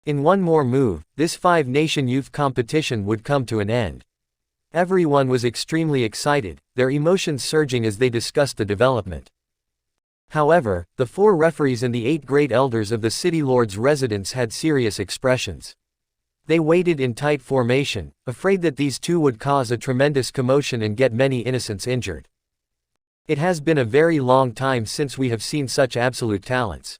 In one more move, this 5-nation youth competition would come to an end. Everyone was extremely excited, their emotions surging as they discussed the development. However, the 4 referees and the 8 great elders of the city lord's residence had serious expressions. They waited in tight formation, afraid that these two would cause a tremendous commotion and get many innocents injured. It has been a very long time since we have seen such absolute talents.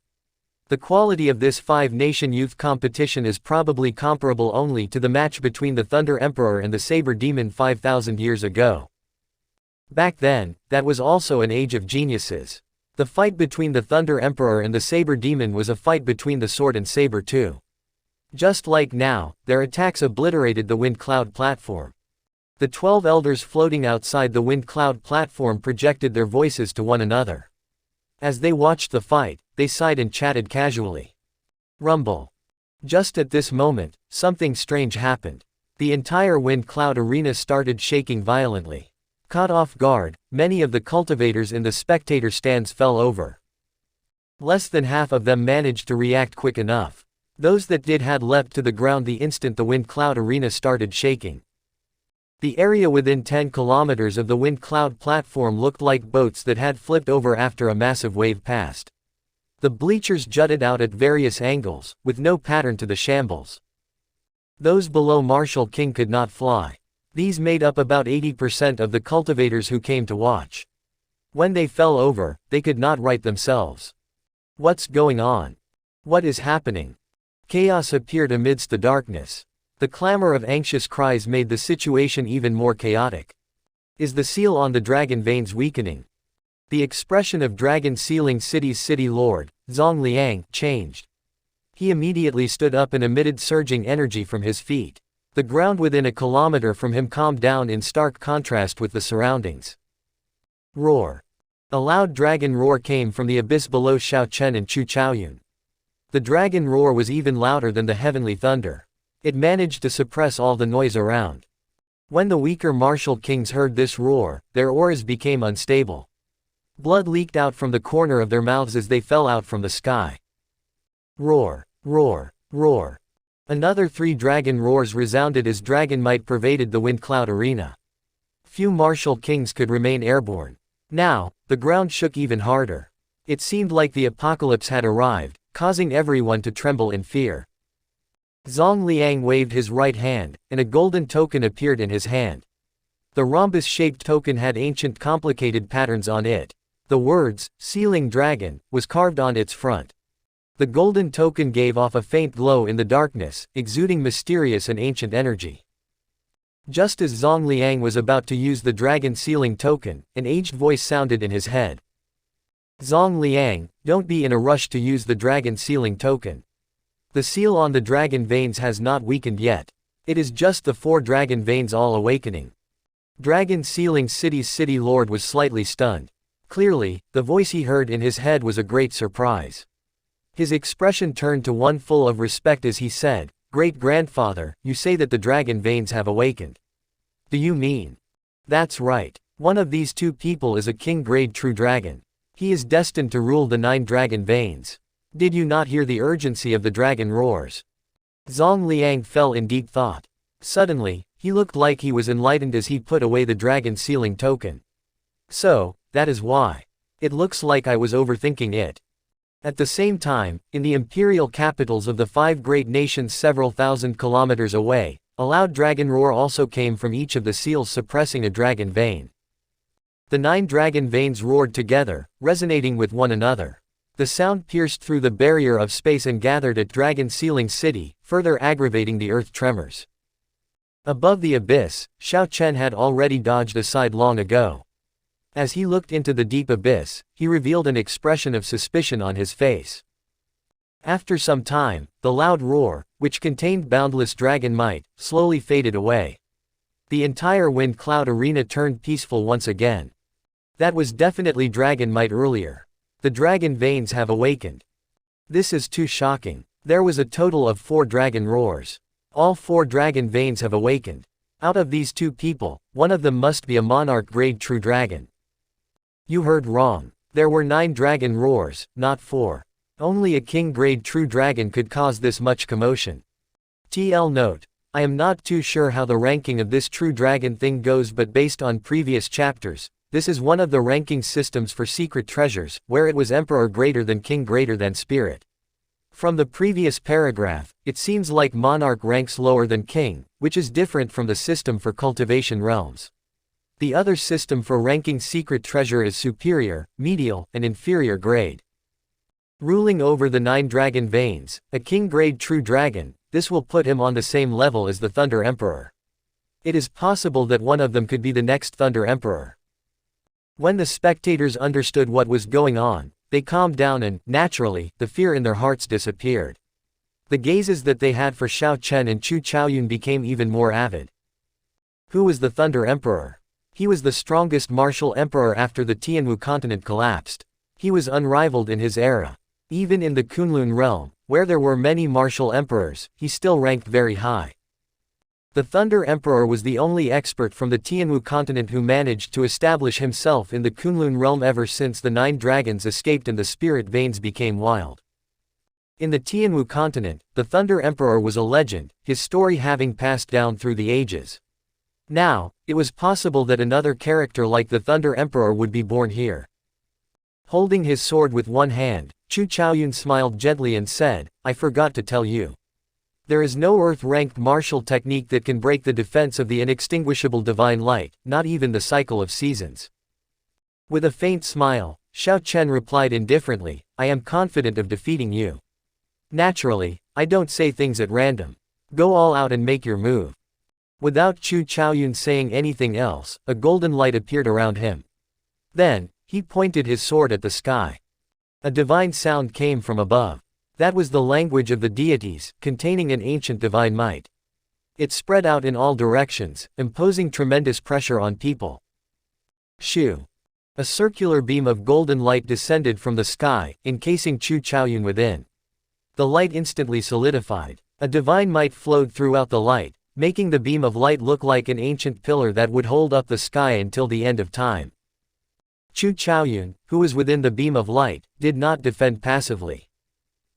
The quality of this 5-nation youth competition is probably comparable only to the match between the Thunder Emperor and the Saber Demon 5,000 years ago. Back then, that was also an age of geniuses. The fight between the Thunder Emperor and the Saber Demon was a fight between the sword and saber too. Just like now, their attacks obliterated the wind cloud platform. The 12 elders floating outside the wind cloud platform projected their voices to one another. As they watched the fight, they sighed and chatted casually. Rumble. Just at this moment, something strange happened. The entire wind cloud arena started shaking violently. Caught off guard, many of the cultivators in the spectator stands fell over. Less than half of them managed to react quick enough. Those that did had leapt to the ground the instant the wind cloud arena started shaking. The area within 10 kilometers of the wind cloud platform looked like boats that had flipped over after a massive wave passed. The bleachers jutted out at various angles, with no pattern to the shambles. Those below Marshal King could not fly. These made up about 80% of the cultivators who came to watch. When they fell over, they could not right themselves. What's going on? What is happening? Chaos appeared amidst the darkness. The clamor of anxious cries made the situation even more chaotic. Is the seal on the dragon veins weakening? The expression of Dragon Sealing City's city lord, Zhong Liang, changed. He immediately stood up and emitted surging energy from his feet. The ground within a kilometer from him calmed down in stark contrast with the surroundings. Roar. A loud dragon roar came from the abyss below Xiao Chen and Chu Chaoyun. The dragon roar was even louder than the heavenly thunder. It managed to suppress all the noise around. When the weaker martial kings heard this roar, their auras became unstable. Blood leaked out from the corner of their mouths as they fell out from the sky. Roar, roar, roar. Another 3 dragon roars resounded as dragon might pervaded the wind cloud arena. Few martial kings could remain airborne. Now, the ground shook even harder. It seemed like the apocalypse had arrived, causing everyone to tremble in fear. Zhong Liang waved his right hand, and a golden token appeared in his hand. The rhombus-shaped token had ancient complicated patterns on it. The words, "Sealing Dragon," was carved on its front. The golden token gave off a faint glow in the darkness, exuding mysterious and ancient energy. Just as Zhong Liang was about to use the dragon sealing token, an aged voice sounded in his head. Zhong Liang, don't be in a rush to use the dragon sealing token. The seal on the dragon veins has not weakened yet. It is just the 4 dragon veins all awakening. Dragon Sealing City's city lord was slightly stunned. Clearly, the voice he heard in his head was a great surprise. His expression turned to one full of respect as he said, "Great-grandfather, you say that the dragon veins have awakened. Do you mean?" "That's right. One of these 2 people is a king-grade true dragon. He is destined to rule the 9 dragon veins. Did you not hear the urgency of the dragon roars?" Zhong Liang fell in deep thought. Suddenly, he looked like he was enlightened as he put away the dragon sealing token. "So, that is why. It looks like I was overthinking it." At the same time, in the imperial capitals of the 5 great nations several thousand kilometers away, a loud dragon roar also came from each of the seals suppressing a dragon vein. The 9 dragon veins roared together, resonating with one another. The sound pierced through the barrier of space and gathered at Dragon Sealing City, further aggravating the earth tremors. Above the abyss, Xiao Chen had already dodged aside long ago. As he looked into the deep abyss, he revealed an expression of suspicion on his face. After some time, the loud roar, which contained boundless dragon might, slowly faded away. The entire wind cloud arena turned peaceful once again. That was definitely dragon might earlier. The dragon veins have awakened. This is too shocking. There was a total of 4 dragon roars. All 4 dragon veins have awakened. Out of these 2 people, one of them must be a monarch-grade true dragon. You heard wrong. There were 9 dragon roars, not 4. Only a king-grade true dragon could cause this much commotion. TL note. I am not too sure how the ranking of this true dragon thing goes, but based on previous chapters, this is one of the ranking systems for secret treasures, where it was emperor greater than king greater than spirit. From the previous paragraph, it seems like monarch ranks lower than king, which is different from the system for cultivation realms. The other system for ranking secret treasure is superior, medial, and inferior grade. Ruling over the 9 dragon veins, a king-grade true dragon, this will put him on the same level as the Thunder Emperor. It is possible that one of them could be the next Thunder Emperor. When the spectators understood what was going on, they calmed down and, naturally, the fear in their hearts disappeared. The gazes that they had for Xiao Chen and Chu Chaoyun became even more avid. Who was the Thunder Emperor? He was the strongest martial emperor after the Tianwu continent collapsed. He was unrivaled in his era. Even in the Kunlun realm, where there were many martial emperors, he still ranked very high. The Thunder Emperor was the only expert from the Tianwu continent who managed to establish himself in the Kunlun realm ever since the 9 dragons escaped and the spirit veins became wild. In the Tianwu continent, the Thunder Emperor was a legend, his story having passed down through the ages. Now, it was possible that another character like the Thunder Emperor would be born here. Holding his sword with one hand, Chu Chaoyun smiled gently and said, I forgot to tell you. There is no earth-ranked martial technique that can break the defense of the inextinguishable divine light, not even the cycle of seasons. With a faint smile, Xiao Chen replied indifferently, I am confident of defeating you. Naturally, I don't say things at random. Go all out and make your move. Without Chu Chaoyun saying anything else, a golden light appeared around him. Then, he pointed his sword at the sky. A divine sound came from above. That was the language of the deities, containing an ancient divine might. It spread out in all directions, imposing tremendous pressure on people. Shoo! A circular beam of golden light descended from the sky, encasing Chu Chaoyun within. The light instantly solidified. A divine might flowed throughout the light, making the beam of light look like an ancient pillar that would hold up the sky until the end of time. Chu Chaoyun, who was within the beam of light, did not defend passively.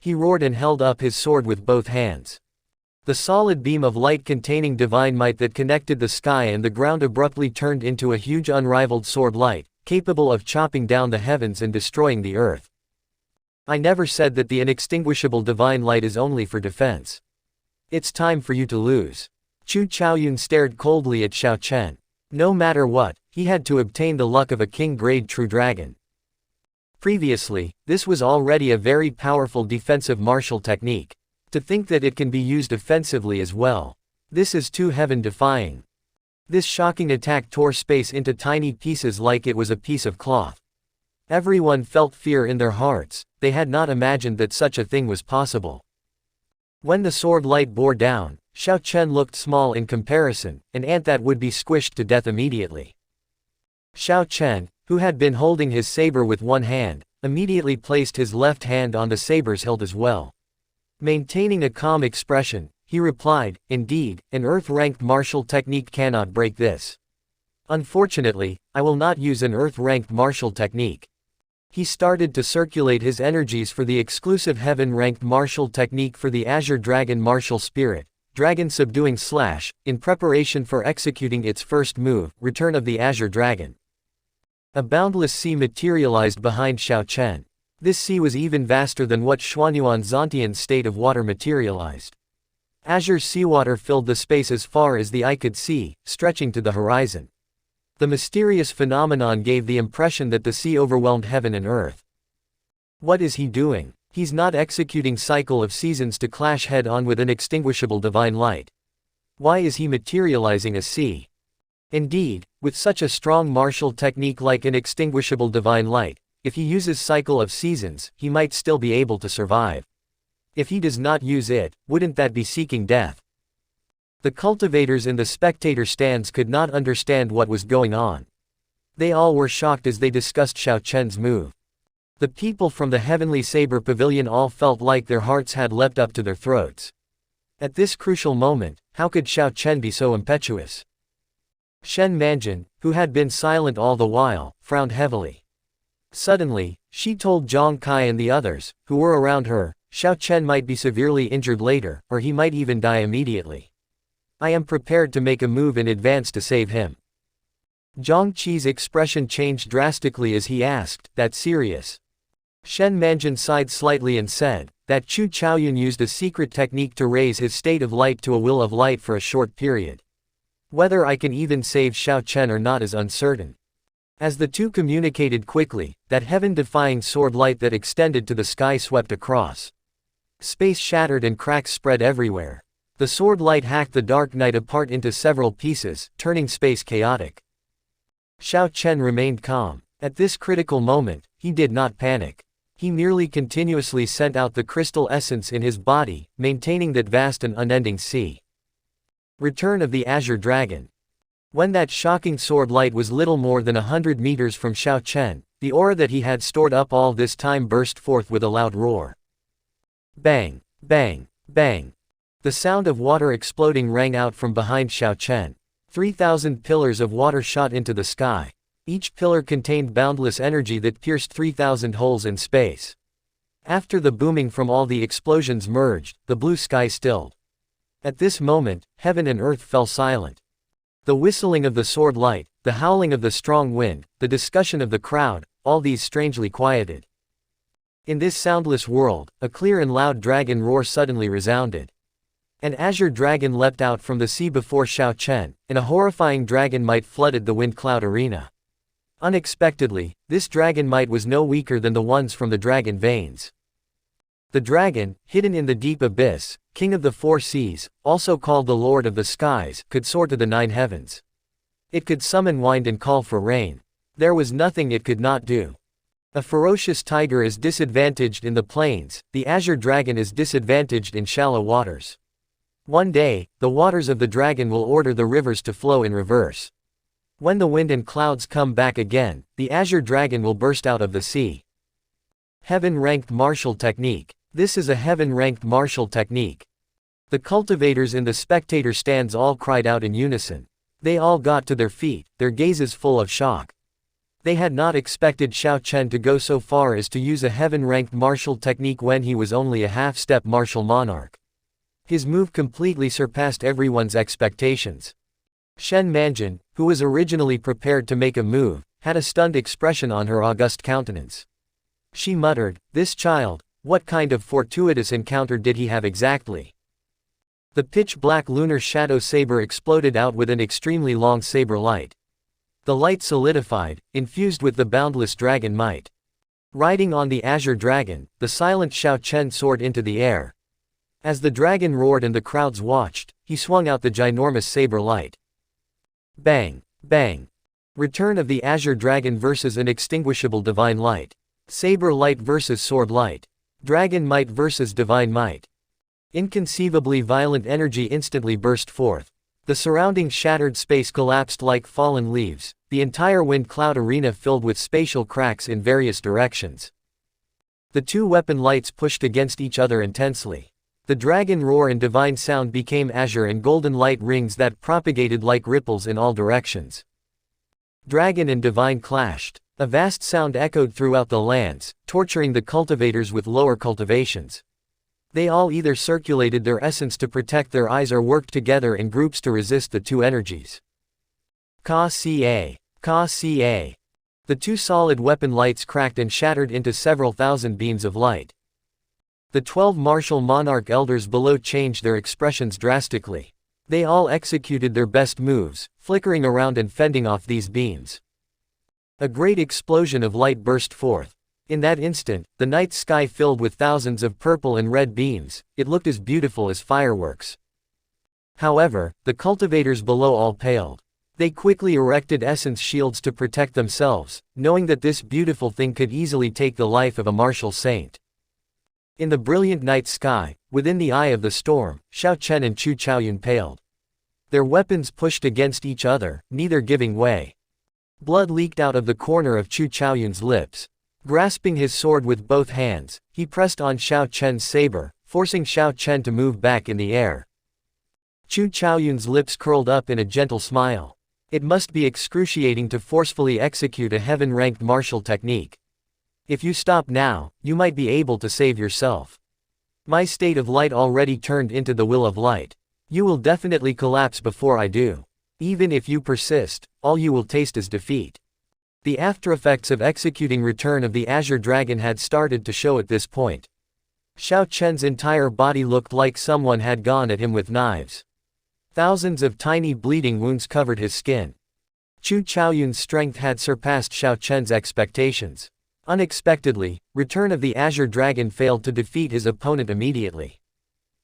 He roared and held up his sword with both hands. The solid beam of light containing divine might that connected the sky and the ground abruptly turned into a huge unrivaled sword light, capable of chopping down the heavens and destroying the earth. I never said that the inextinguishable divine light is only for defense. It's time for you to lose. Chu Chaoyun stared coldly at Xiao Chen. No matter what, he had to obtain the luck of a king-grade true dragon. Previously, this was already a very powerful defensive martial technique. To think that it can be used offensively as well. This is too heaven-defying. This shocking attack tore space into tiny pieces like it was a piece of cloth. Everyone felt fear in their hearts, they had not imagined that such a thing was possible. When the sword light bore down, Xiao Chen looked small in comparison, an ant that would be squished to death immediately. Xiao Chen, who had been holding his saber with one hand, immediately placed his left hand on the saber's hilt as well. Maintaining a calm expression, he replied, indeed, an earth-ranked martial technique cannot break this. Unfortunately, I will not use an earth-ranked martial technique. He started to circulate his energies for the exclusive heaven-ranked martial technique for the Azure Dragon martial spirit, Dragon Subduing Slash, in preparation for executing its first move, Return of the Azure Dragon. A boundless sea materialized behind Xiao Chen. This sea was even vaster than what Xuanyuan Zontian's state of water materialized. Azure seawater filled the space as far as the eye could see, stretching to the horizon. The mysterious phenomenon gave the impression that the sea overwhelmed heaven and earth. What is he doing? He's not executing cycle of seasons to clash head-on with inextinguishable divine light. Why is he materializing a sea? Indeed, with such a strong martial technique like inextinguishable divine light, if he uses cycle of seasons, he might still be able to survive. If he does not use it, wouldn't that be seeking death? The cultivators in the spectator stands could not understand what was going on. They all were shocked as they discussed Xiao Chen's move. The people from the Heavenly Saber Pavilion all felt like their hearts had leapt up to their throats. At this crucial moment, how could Xiao Chen be so impetuous? Shen Manjin, who had been silent all the while, frowned heavily. Suddenly, she told Zhang Kai and the others, who were around her, Xiao Chen might be severely injured later, or he might even die immediately. I am prepared to make a move in advance to save him. Zhang Qi's expression changed drastically as he asked, "That serious?" Shen Manjin sighed slightly and said, "That Chu Chaoyun used a secret technique to raise his state of light to a will of light for a short period. Whether I can even save Xiao Chen or not is uncertain." As the two communicated quickly, that heaven-defying sword light that extended to the sky swept across. Space shattered and cracks spread everywhere. The sword light hacked the dark night apart into several pieces, turning space chaotic. Xiao Chen remained calm. At this critical moment, he did not panic. He merely continuously sent out the crystal essence in his body, maintaining that vast and unending sea. Return of the Azure Dragon. When that shocking sword light was little more than 100 meters from Xiao Chen, the aura that he had stored up all this time burst forth with a loud roar. Bang, bang, bang. The sound of water exploding rang out from behind Xiao Chen. 3,000 pillars of water shot into the sky. Each pillar contained boundless energy that pierced 3,000 holes in space. After the booming from all the explosions merged, the blue sky stilled. At this moment, heaven and earth fell silent. The whistling of the sword light, the howling of the strong wind, the discussion of the crowd, all these strangely quieted. In this soundless world, a clear and loud dragon roar suddenly resounded. An azure dragon leapt out from the sea before Xiao Chen, and a horrifying dragon might flooded the wind cloud arena. Unexpectedly, this dragon might was no weaker than the ones from the dragon veins. The dragon, hidden in the deep abyss, king of the four seas, also called the Lord of the skies, could soar to the 9 heavens. It could summon wind and call for rain. There was nothing it could not do. A ferocious tiger is disadvantaged in the plains, the azure dragon is disadvantaged in shallow waters. One day, the waters of the dragon will order the rivers to flow in reverse. When the wind and clouds come back again, the azure dragon will burst out of the sea. Heaven-ranked martial technique. This is a heaven-ranked martial technique. The cultivators in the spectator stands all cried out in unison. They all got to their feet, their gazes full of shock. They had not expected Xiao Chen to go so far as to use a heaven-ranked martial technique when he was only a half-step martial monarch. His move completely surpassed everyone's expectations. Shen Manjin, who was originally prepared to make a move, had a stunned expression on her august countenance. She muttered, "This child, what kind of fortuitous encounter did he have exactly?" The pitch-black lunar shadow saber exploded out with an extremely long saber light. The light solidified, infused with the boundless dragon might. Riding on the azure dragon, the silent Xiao Chen soared into the air. As the dragon roared and the crowds watched, he swung out the ginormous saber light. Bang, bang. Return of the azure dragon versus inextinguishable divine light. Saber light versus sword light. Dragon might versus divine might. Inconceivably violent energy instantly burst forth. The surrounding shattered space collapsed like fallen leaves, the entire wind cloud arena filled with spatial cracks in various directions. The two weapon lights pushed against each other intensely. The dragon roar and divine sound became azure and golden light rings that propagated like ripples in all directions. Dragon and divine clashed. A vast sound echoed throughout the lands, torturing the cultivators with lower cultivations. They all either circulated their essence to protect their eyes or worked together in groups to resist the two energies. Ka-ca, ka-ca. The two solid weapon lights cracked and shattered into several thousand beams of light. The 12 martial monarch elders below changed their expressions drastically. They all executed their best moves, flickering around and fending off these beams. A great explosion of light burst forth. In that instant, the night sky filled with thousands of purple and red beams, it looked as beautiful as fireworks. However, the cultivators below all paled. They quickly erected essence shields to protect themselves, knowing that this beautiful thing could easily take the life of a martial saint. In the brilliant night sky, within the eye of the storm, Xiao Chen and Chu Chaoyun paled. Their weapons pushed against each other, neither giving way. Blood leaked out of the corner of Chu Chaoyun's lips. Grasping his sword with both hands, he pressed on Xiao Chen's saber, forcing Xiao Chen to move back in the air. Chu Chaoyun's lips curled up in a gentle smile. It must be excruciating to forcefully execute a heaven-ranked martial technique. If you stop now, you might be able to save yourself. My state of light already turned into the will of light. You will definitely collapse before I do. Even if you persist, all you will taste is defeat. The aftereffects of executing Return of the Azure Dragon had started to show at this point. Xiao Chen's entire body looked like someone had gone at him with knives. Thousands of tiny bleeding wounds covered his skin. Chu Chaoyun's strength had surpassed Xiao Chen's expectations. Unexpectedly, Return of the Azure Dragon failed to defeat his opponent immediately.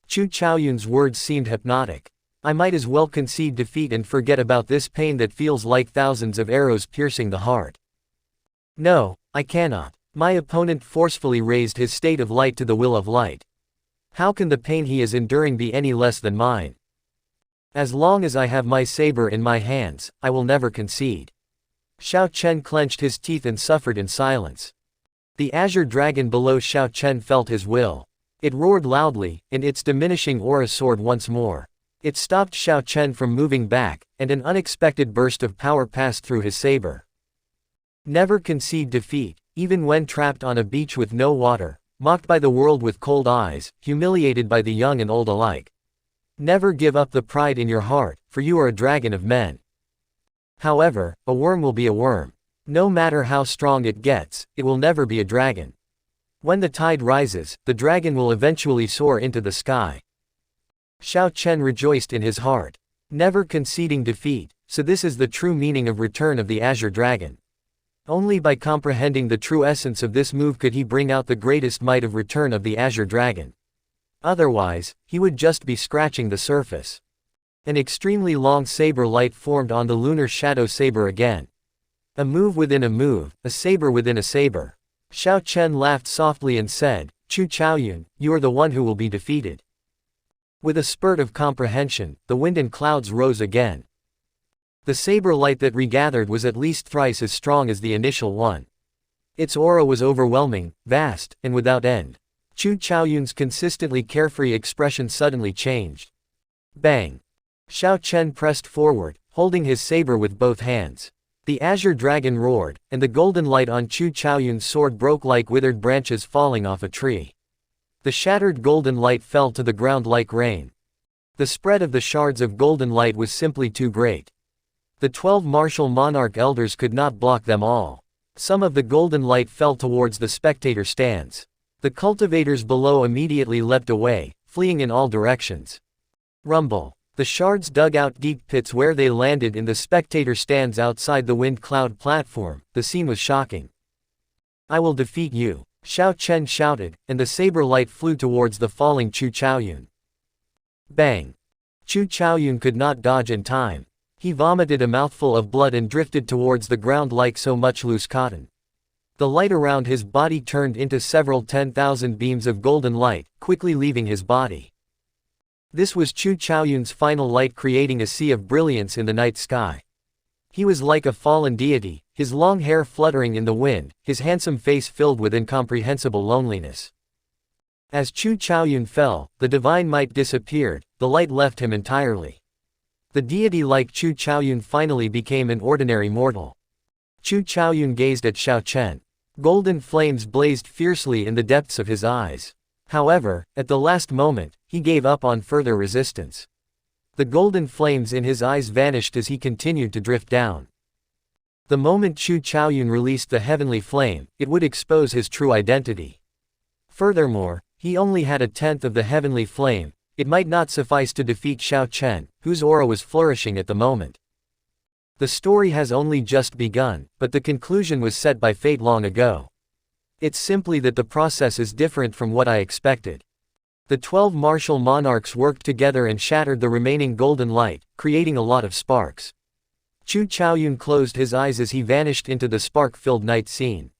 Chu Chaoyun's words seemed hypnotic. I might as well concede defeat and forget about this pain that feels like thousands of arrows piercing the heart. No, I cannot. My opponent forcefully raised his state of light to the will of light. How can the pain he is enduring be any less than mine? As long as I have my saber in my hands, I will never concede. Xiao Chen clenched his teeth and suffered in silence. The Azure Dragon below Xiao Chen felt his will. It roared loudly, and its diminishing aura soared once more. It stopped Xiao Chen from moving back, and an unexpected burst of power passed through his saber. Never concede defeat, even when trapped on a beach with no water, mocked by the world with cold eyes, humiliated by the young and old alike. Never give up the pride in your heart, for you are a dragon of men. However, a worm will be a worm. No matter how strong it gets, it will never be a dragon. When the tide rises, the dragon will eventually soar into the sky. Xiao Chen rejoiced in his heart. Never conceding defeat, so this is the true meaning of Return of the Azure Dragon. Only by comprehending the true essence of this move could he bring out the greatest might of Return of the Azure Dragon. Otherwise, he would just be scratching the surface. An extremely long saber light formed on the lunar shadow saber again. A move within a move, a saber within a saber. Xiao Chen laughed softly and said, Chu Chaoyun, you are the one who will be defeated. With a spurt of comprehension, the wind and clouds rose again. The saber light that regathered was at least thrice as strong as the initial one. Its aura was overwhelming, vast, and without end. Chu Chaoyun's consistently carefree expression suddenly changed. Bang! Xiao Chen pressed forward, holding his saber with both hands. The Azure Dragon roared, and the golden light on Chu Chaoyun's sword broke like withered branches falling off a tree. The shattered golden light fell to the ground like rain. The spread of the shards of golden light was simply too great. The 12 martial monarch elders could not block them all. Some of the golden light fell towards the spectator stands. The cultivators below immediately leapt away, fleeing in all directions. Rumble. The shards dug out deep pits where they landed in the spectator stands outside the wind cloud platform. The scene was shocking. I will defeat you, Xiao Chen shouted, and the saber light flew towards the falling Chu Chaoyun. Bang! Chu Chaoyun could not dodge in time. He vomited a mouthful of blood and drifted towards the ground like so much loose cotton. The light around his body turned into several 10,000 beams of golden light, quickly leaving his body. This was Chu Chaoyun's final light, creating a sea of brilliance in the night sky. He was like a fallen deity, his long hair fluttering in the wind, his handsome face filled with incomprehensible loneliness. As Chu Chaoyun fell, the divine might disappeared, the light left him entirely. The deity like Chu Chaoyun finally became an ordinary mortal. Chu Chaoyun gazed at Xiao Chen. Golden flames blazed fiercely in the depths of his eyes. However, at the last moment, he gave up on further resistance. The golden flames in his eyes vanished as he continued to drift down. The moment Chu Chaoyun released the heavenly flame, it would expose his true identity. Furthermore, he only had a tenth of the heavenly flame. It might not suffice to defeat Xiao Chen, whose aura was flourishing at the moment. The story has only just begun, but the conclusion was set by fate long ago. It's simply that the process is different from what I expected. The 12 martial monarchs worked together and shattered the remaining golden light, creating a lot of sparks. Chu Chaoyun closed his eyes as he vanished into the spark-filled night scene.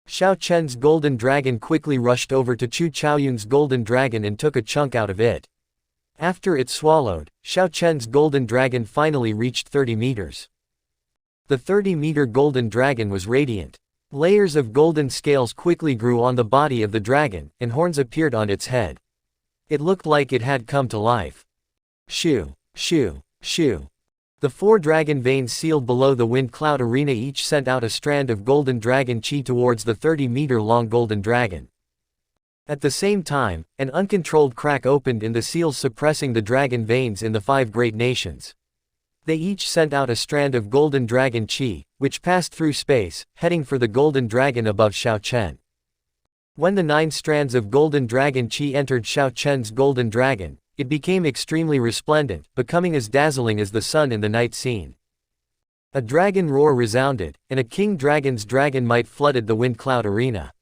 Xiao Chen's golden dragon quickly rushed over to Chu Chaoyun's golden dragon and took a chunk out of it. After it swallowed, Xiao Chen's golden dragon finally reached 30 meters. The 30-meter golden dragon was radiant. Layers of golden scales quickly grew on the body of the dragon, and horns appeared on its head. It looked like it had come to life. Shoo, shoo, shoo. The 4 dragon veins sealed below the wind cloud arena each sent out a strand of golden dragon chi towards the 30-meter-long golden dragon. At the same time, an uncontrolled crack opened in the seals suppressing the dragon veins in the 5 great nations. They each sent out a strand of golden dragon chi, which passed through space, heading for the golden dragon above Xiao Chen. When the 9 strands of golden dragon chi entered Xiao Chen's golden dragon, it became extremely resplendent, becoming as dazzling as the sun in the night scene. A dragon roar resounded, and a king dragon's dragon might flooded the wind cloud arena.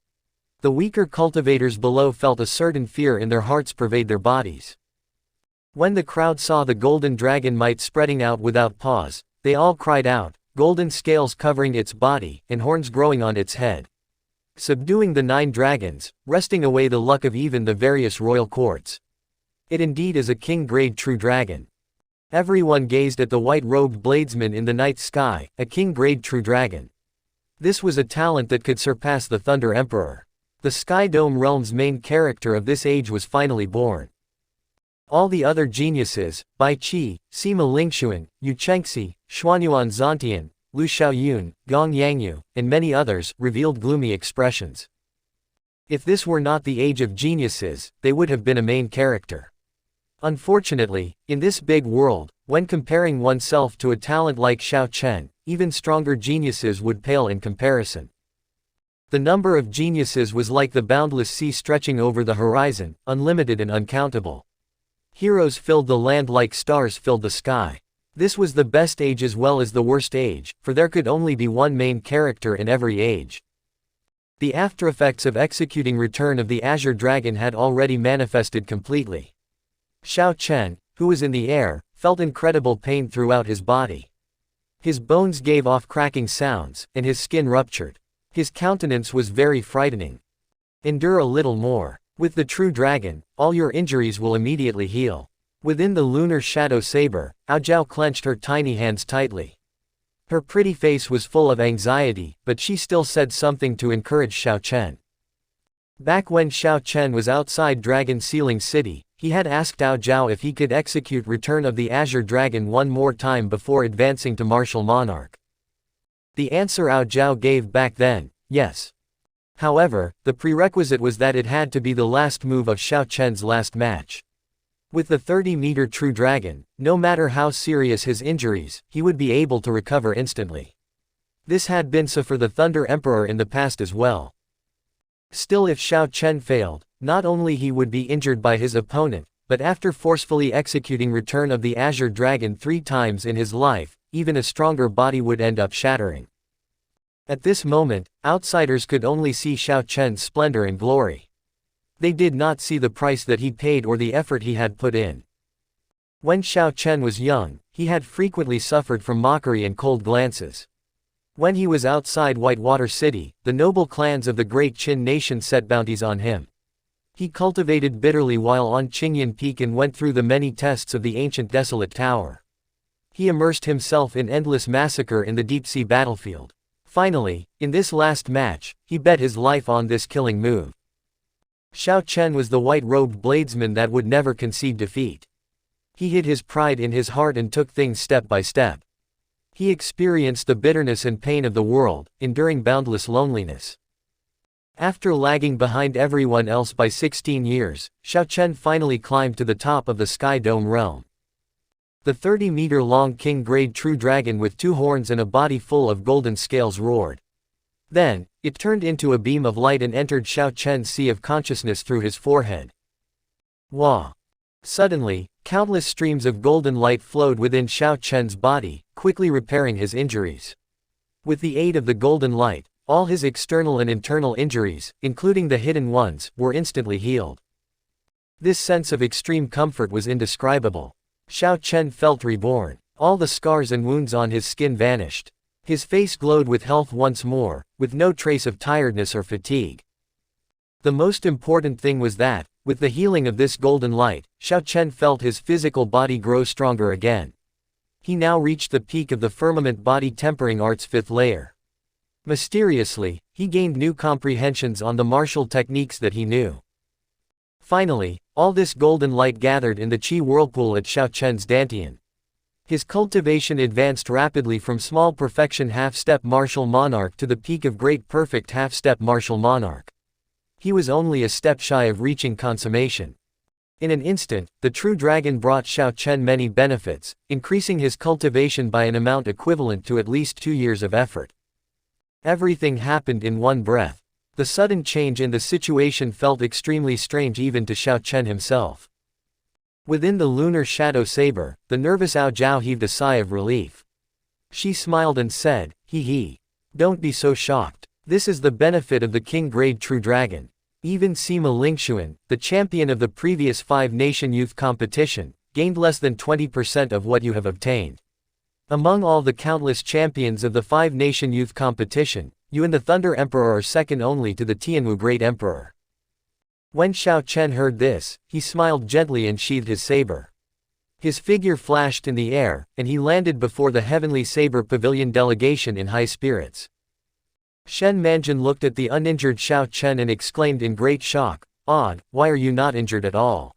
The weaker cultivators below felt a certain fear in their hearts pervade their bodies. When the crowd saw the golden dragon might spreading out without pause, they all cried out, golden scales covering its body, and horns growing on its head. Subduing the 9 dragons, wresting away the luck of even the various royal courts. It indeed is a king-grade true dragon. Everyone gazed at the white-robed bladesman in the night sky, a king-grade true dragon. This was a talent that could surpass the Thunder Emperor. The Sky Dome realm's main character of this age was finally born. All the other geniuses, Bai Qi, Sima Lingxuan, Yu Chengxi, Xuanyuan Zantian, Lu Xiaoyun, Gong Yangyu, and many others, revealed gloomy expressions. If this were not the age of geniuses, they would have been a main character. Unfortunately, in this big world, when comparing oneself to a talent like Xiao Chen, even stronger geniuses would pale in comparison. The number of geniuses was like the boundless sea stretching over the horizon, unlimited and uncountable. Heroes filled the land like stars filled the sky. This was the best age as well as the worst age, for there could only be one main character in every age. The aftereffects of executing Return of the Azure Dragon had already manifested completely. Xiao Chen, who was in the air, felt incredible pain throughout his body. His bones gave off cracking sounds, and his skin ruptured. His countenance was very frightening. Endure a little more. With the true dragon, all your injuries will immediately heal. Within the lunar shadow saber, Aojiao clenched her tiny hands tightly. Her pretty face was full of anxiety, but she still said something to encourage Xiao Chen. Back when Xiao Chen was outside Dragon Sealing City, he had asked Aojiao if he could execute Return of the Azure Dragon one more time before advancing to Martial Monarch. The answer Aojiao gave back then, yes. However, the prerequisite was that it had to be the last move of Xiao Chen's last match. With the 30-meter true dragon, no matter how serious his injuries, he would be able to recover instantly. This had been so for the Thunder Emperor in the past as well. Still, if Xiao Chen failed, not only he would be injured by his opponent, but after forcefully executing Return of the Azure Dragon 3 times in his life, even a stronger body would end up shattering. At this moment, outsiders could only see Xiao Chen's splendor and glory. They did not see the price that he paid or the effort he had put in. When Xiao Chen was young, he had frequently suffered from mockery and cold glances. When he was outside Whitewater City, the noble clans of the Great Qin nation set bounties on him. He cultivated bitterly while on Qingyan Peak and went through the many tests of the ancient desolate tower. He immersed himself in endless massacre in the deep-sea battlefield. Finally, in this last match, he bet his life on this killing move. Xiao Chen was the white-robed bladesman that would never concede defeat. He hid his pride in his heart and took things step by step. He experienced the bitterness and pain of the world, enduring boundless loneliness. After lagging behind everyone else by 16 years, Xiao Chen finally climbed to the top of the Sky Dome realm. The 30-meter-long king-grade true dragon with 2 horns and a body full of golden scales roared. Then, it turned into a beam of light and entered Xiao Chen's sea of consciousness through his forehead. Wah! Suddenly, countless streams of golden light flowed within Xiao Chen's body, quickly repairing his injuries. With the aid of the golden light, all his external and internal injuries, including the hidden ones, were instantly healed. This sense of extreme comfort was indescribable. Xiao Chen felt reborn. All the scars and wounds on his skin vanished. His face glowed with health once more, with no trace of tiredness or fatigue. The most important thing was that, with the healing of this golden light, Xiao Chen felt his physical body grow stronger again. He now reached the peak of the firmament body tempering art's 5th layer. Mysteriously, he gained new comprehensions on the martial techniques that he knew. Finally, all this golden light gathered in the Qi whirlpool at Xiao Chen's dantian. His cultivation advanced rapidly from small perfection half-step martial monarch to the peak of great perfect half-step martial monarch. He was only a step shy of reaching consummation. In an instant, the true dragon brought Xiao Chen many benefits, increasing his cultivation by an amount equivalent to at least 2 years of effort. Everything happened in one breath. The sudden change in the situation felt extremely strange even to Xiao Chen himself. Within the lunar shadow saber, the nervous Ao Zhao heaved a sigh of relief. She smiled and said, "Hee hee. Don't be so shocked. This is the benefit of the king-grade true dragon. Even Sima Lingxuan, the champion of the previous 5-nation youth competition, gained less than 20% of what you have obtained. Among all the countless champions of the 5-nation youth competition, you and the Thunder Emperor are second only to the Tianwu Great Emperor." When Xiao Chen heard this, he smiled gently and sheathed his saber. His figure flashed in the air, and he landed before the Heavenly Saber Pavilion delegation in high spirits. Shen Manjin looked at the uninjured Xiao Chen and exclaimed in great shock, "Odd, why are you not injured at all?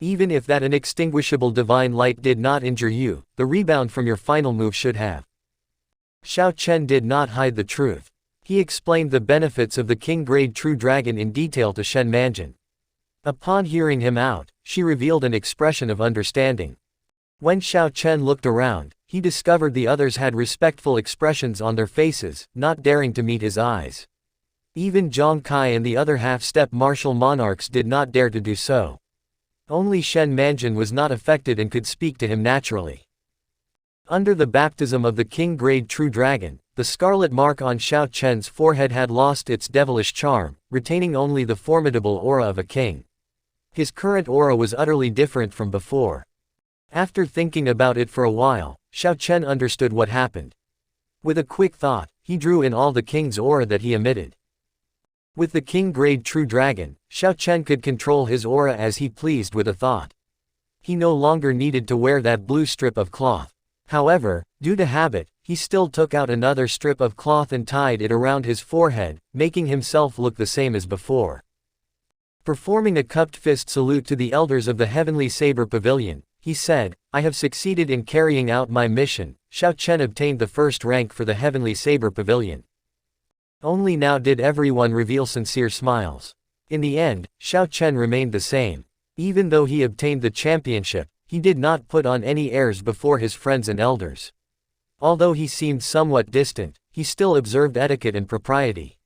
Even if that inextinguishable divine light did not injure you, the rebound from your final move should have." Xiao Chen did not hide the truth. He explained the benefits of the king-grade true dragon in detail to Shen Manjin. Upon hearing him out, she revealed an expression of understanding. When Xiao Chen looked around, he discovered the others had respectful expressions on their faces, not daring to meet his eyes. Even Zhang Kai and the other half-step martial monarchs did not dare to do so. Only Shen Manjin was not affected and could speak to him naturally. Under the baptism of the king-grade true dragon, the scarlet mark on Xiao Chen's forehead had lost its devilish charm, retaining only the formidable aura of a king. His current aura was utterly different from before. After thinking about it for a while, Xiao Chen understood what happened. With a quick thought, he drew in all the king's aura that he emitted. With the king-grade true dragon, Xiao Chen could control his aura as he pleased with a thought. He no longer needed to wear that blue strip of cloth. However, due to habit, he still took out another strip of cloth and tied it around his forehead, making himself look the same as before. Performing a cupped fist salute to the elders of the Heavenly Saber Pavilion, he said, "I have succeeded in carrying out my mission." Xiao Chen obtained the first rank for the Heavenly Saber Pavilion. Only now did everyone reveal sincere smiles. In the end, Xiao Chen remained the same. Even though he obtained the championship, he did not put on any airs before his friends and elders. Although he seemed somewhat distant, he still observed etiquette and propriety.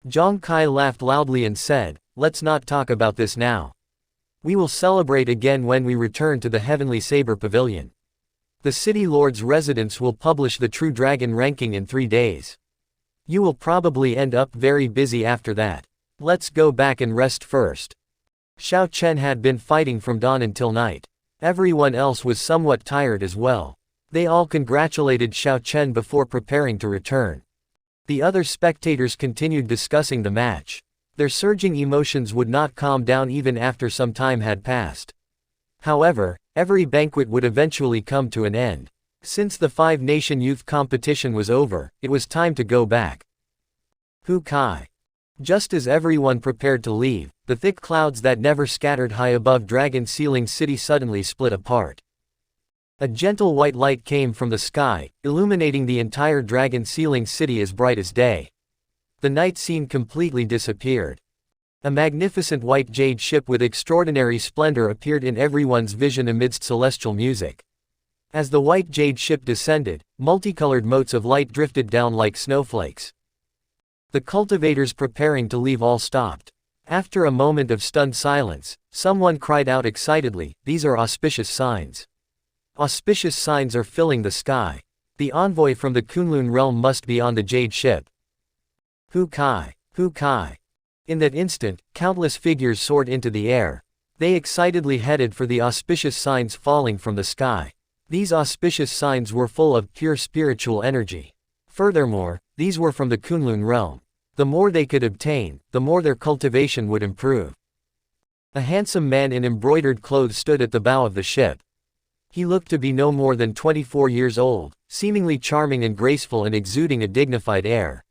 Zhang Kai laughed loudly and said, "Let's not talk about this now. We will celebrate again when we return to the Heavenly Saber Pavilion. The City Lord's residence will publish the True Dragon ranking in 3 days. You will probably end up very busy after that. Let's go back and rest first." Xiao Chen had been fighting from dawn until night. Everyone else was somewhat tired as well. They all congratulated Xiao Chen before preparing to return. The other spectators continued discussing the match. Their surging emotions would not calm down even after some time had passed. However, every banquet would eventually come to an end. Since the 5-nation youth competition was over, it was time to go back. Hu Kai. Just as everyone prepared to leave, the thick clouds that never scattered high above Dragon Ceiling City suddenly split apart. A gentle white light came from the sky, illuminating the entire Dragon Ceiling City as bright as day. The night scene completely disappeared. A magnificent white jade ship with extraordinary splendor appeared in everyone's vision amidst celestial music. As the white jade ship descended, multicolored motes of light drifted down like snowflakes. The cultivators preparing to leave all stopped. After a moment of stunned silence, someone cried out excitedly, "These are auspicious signs. Auspicious signs are filling the sky. The envoy from the Kunlun realm must be on the jade ship." Hu Kai. Hu Kai. In that instant, countless figures soared into the air. They excitedly headed for the auspicious signs falling from the sky. These auspicious signs were full of pure spiritual energy. Furthermore, these were from the Kunlun realm. The more they could obtain, the more their cultivation would improve. A handsome man in embroidered clothes stood at the bow of the ship. He looked to be no more than 24 years old, seemingly charming and graceful and exuding a dignified air.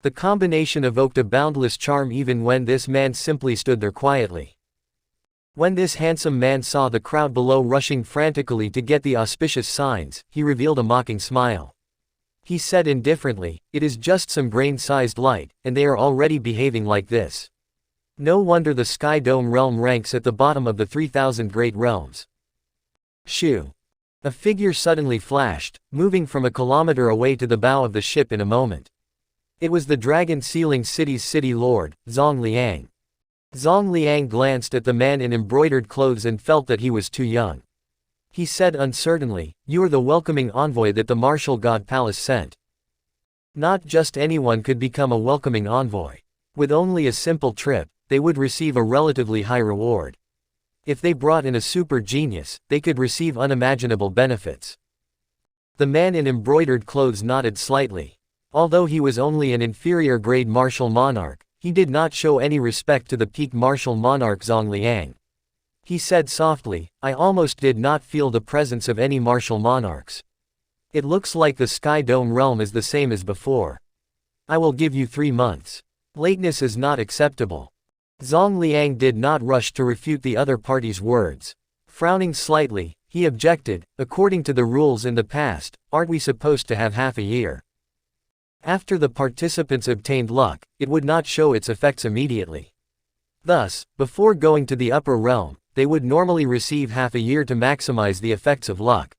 The combination evoked a boundless charm even when this man simply stood there quietly. When this handsome man saw the crowd below rushing frantically to get the auspicious signs, he revealed a mocking smile. He said indifferently, "It is just some grain-sized light, and they are already behaving like this. No wonder the Sky Dome realm ranks at the bottom of the 3,000 great realms." Shoo! A figure suddenly flashed, moving from a kilometer away to the bow of the ship in a moment. It was the Dragon Sealing City's city lord, Zhong Liang. Zhong Liang glanced at the man in embroidered clothes and felt that he was too young. He said uncertainly, "You are the welcoming envoy that the martial god palace sent." Not just anyone could become a welcoming envoy. With only a simple trip, they would receive a relatively high reward. If they brought in a super genius, they could receive unimaginable benefits. The man in embroidered clothes nodded slightly. Although he was only an inferior grade martial monarch, he did not show any respect to the peak martial monarch Zhong Liang. He said softly, "I almost did not feel the presence of any martial monarchs. It looks like the Sky Dome realm is the same as before. I will give you 3 months. Lateness is not acceptable." Zhong Liang did not rush to refute the other party's words. Frowning slightly, he objected, "According to the rules in the past, aren't we supposed to have half a year? After the participants obtained luck, it would not show its effects immediately. Thus, before going to the upper realm, they would normally receive half a year to maximize the effects of luck."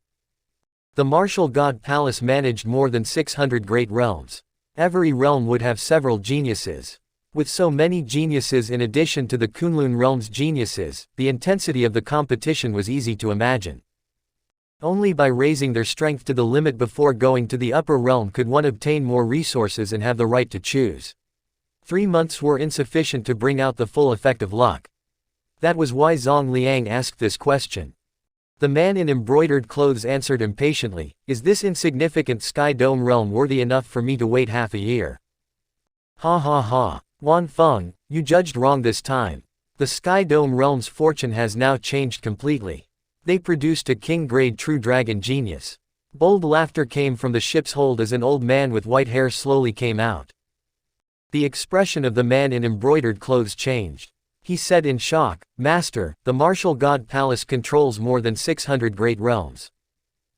The martial god palace managed more than 600 great realms. Every realm would have several geniuses. With so many geniuses in addition to the Kunlun realm's geniuses, the intensity of the competition was easy to imagine. Only by raising their strength to the limit before going to the upper realm could one obtain more resources and have the right to choose. 3 months were insufficient to bring out the full effect of luck. That was why Zhong Liang asked this question. The man in embroidered clothes answered impatiently, "Is this insignificant Sky Dome realm worthy enough for me to wait half a year?" "Ha ha ha. Wan Feng, you judged wrong this time. The Sky Dome realm's fortune has now changed completely. They produced a king-grade true dragon genius." Bold laughter came from the ship's hold as an old man with white hair slowly came out. The expression of the man in embroidered clothes changed. He said in shock, "Master, the martial god palace controls more than 600 great realms.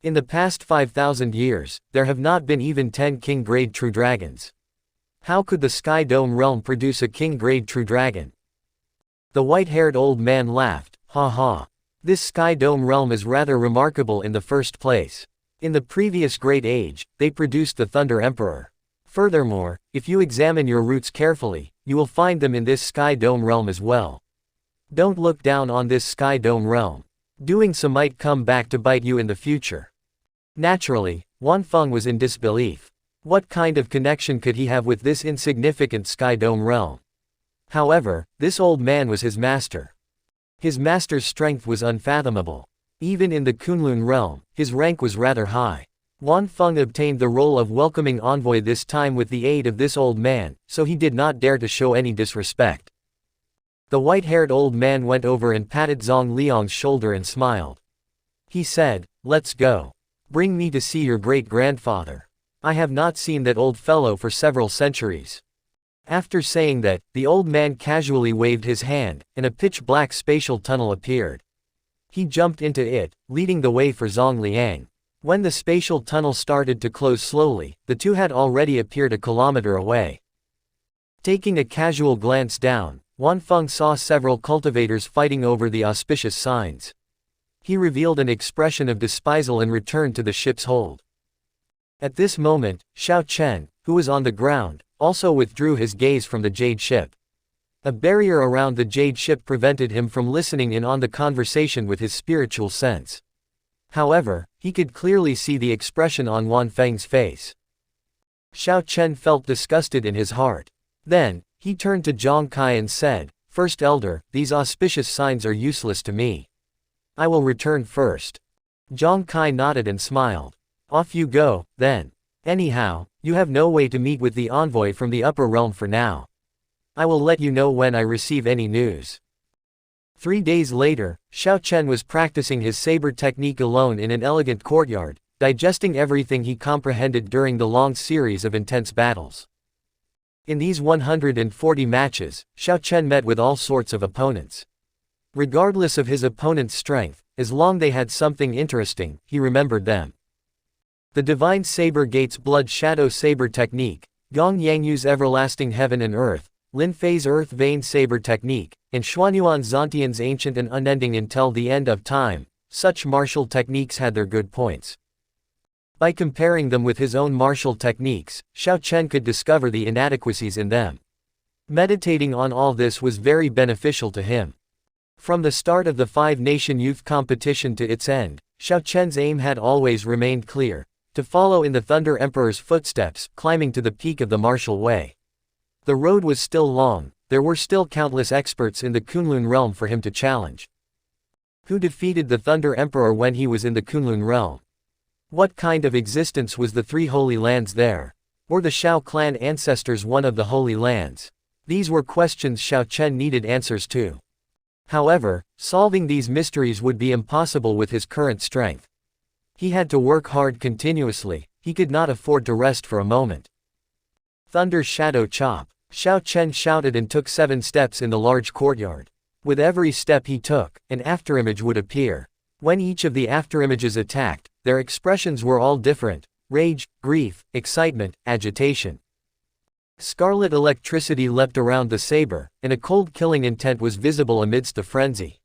In the past 5,000 years, there have not been even 10 king-grade true dragons. How could the Sky Dome realm produce a king-grade true dragon?" The white-haired old man laughed, "Ha ha. This Sky Dome realm is rather remarkable in the first place. In the previous Great Age, they produced the Thunder Emperor. Furthermore, if you examine your roots carefully, you will find them in this Sky Dome realm as well. Don't look down on this Sky Dome realm. Doing so might come back to bite you in the future." Naturally, Wan Feng was in disbelief. What kind of connection could he have with this insignificant Sky Dome realm? However, this old man was his master. His master's strength was unfathomable. Even in the Kunlun realm, his rank was rather high. Wan Feng obtained the role of welcoming envoy this time with the aid of this old man, so he did not dare to show any disrespect. The white-haired old man went over and patted Zhong Liang's shoulder and smiled. He said, "Let's go. Bring me to see your great-grandfather. I have not seen that old fellow for several centuries." After saying that, the old man casually waved his hand, and a pitch-black spatial tunnel appeared. He jumped into it, leading the way for Zhong Liang. When the spatial tunnel started to close slowly, the two had already appeared a kilometer away. Taking a casual glance down, Wan Feng saw several cultivators fighting over the auspicious signs. He revealed an expression of despisal and returned to the ship's hold. At this moment, Xiao Chen, who was on the ground, also withdrew his gaze from the jade ship. A barrier around the jade ship prevented him from listening in on the conversation with his spiritual sense. However, he could clearly see the expression on Wan Feng's face. Xiao Chen felt disgusted in his heart. Then, he turned to Zhang Kai and said, "First Elder, these auspicious signs are useless to me. I will return first." Zhang Kai nodded and smiled. "Off you go, then. Anyhow, you have no way to meet with the envoy from the upper realm for now. I will let you know when I receive any news." 3 days later, Xiao Chen was practicing his saber technique alone in an elegant courtyard, digesting everything he comprehended during the long series of intense battles. In these 140 matches, Xiao Chen met with all sorts of opponents. Regardless of his opponent's strength, as long they had something interesting, he remembered them. The Divine Saber Gate's Blood Shadow Saber Technique, Gong Yangyu's Everlasting Heaven and Earth, Lin Fei's Earth Vein Saber Technique, and Xuanyuan Zontian's Ancient and Unending Until the End of Time. Such martial techniques had their good points. By comparing them with his own martial techniques, Xiao Chen could discover the inadequacies in them. Meditating on all this was very beneficial to him. From the start of the five-nation youth competition to its end, Xiao Chen's aim had always remained clear: to follow in the Thunder Emperor's footsteps, climbing to the peak of the martial way. The road was still long, there were still countless experts in the Kunlun realm for him to challenge. Who defeated the Thunder Emperor when he was in the Kunlun realm? What kind of existence was the three holy lands there? Were the Shao clan ancestors one of the holy lands? These were questions Xiao Chen needed answers to. However, solving these mysteries would be impossible with his current strength. He had to work hard continuously, he could not afford to rest for a moment. Thunder Shadow Chop. Xiao Chen shouted and took 7 steps in the large courtyard. With every step he took, an afterimage would appear. When each of the afterimages attacked, their expressions were all different: rage, grief, excitement, agitation. Scarlet electricity leapt around the saber, and a cold killing intent was visible amidst the frenzy.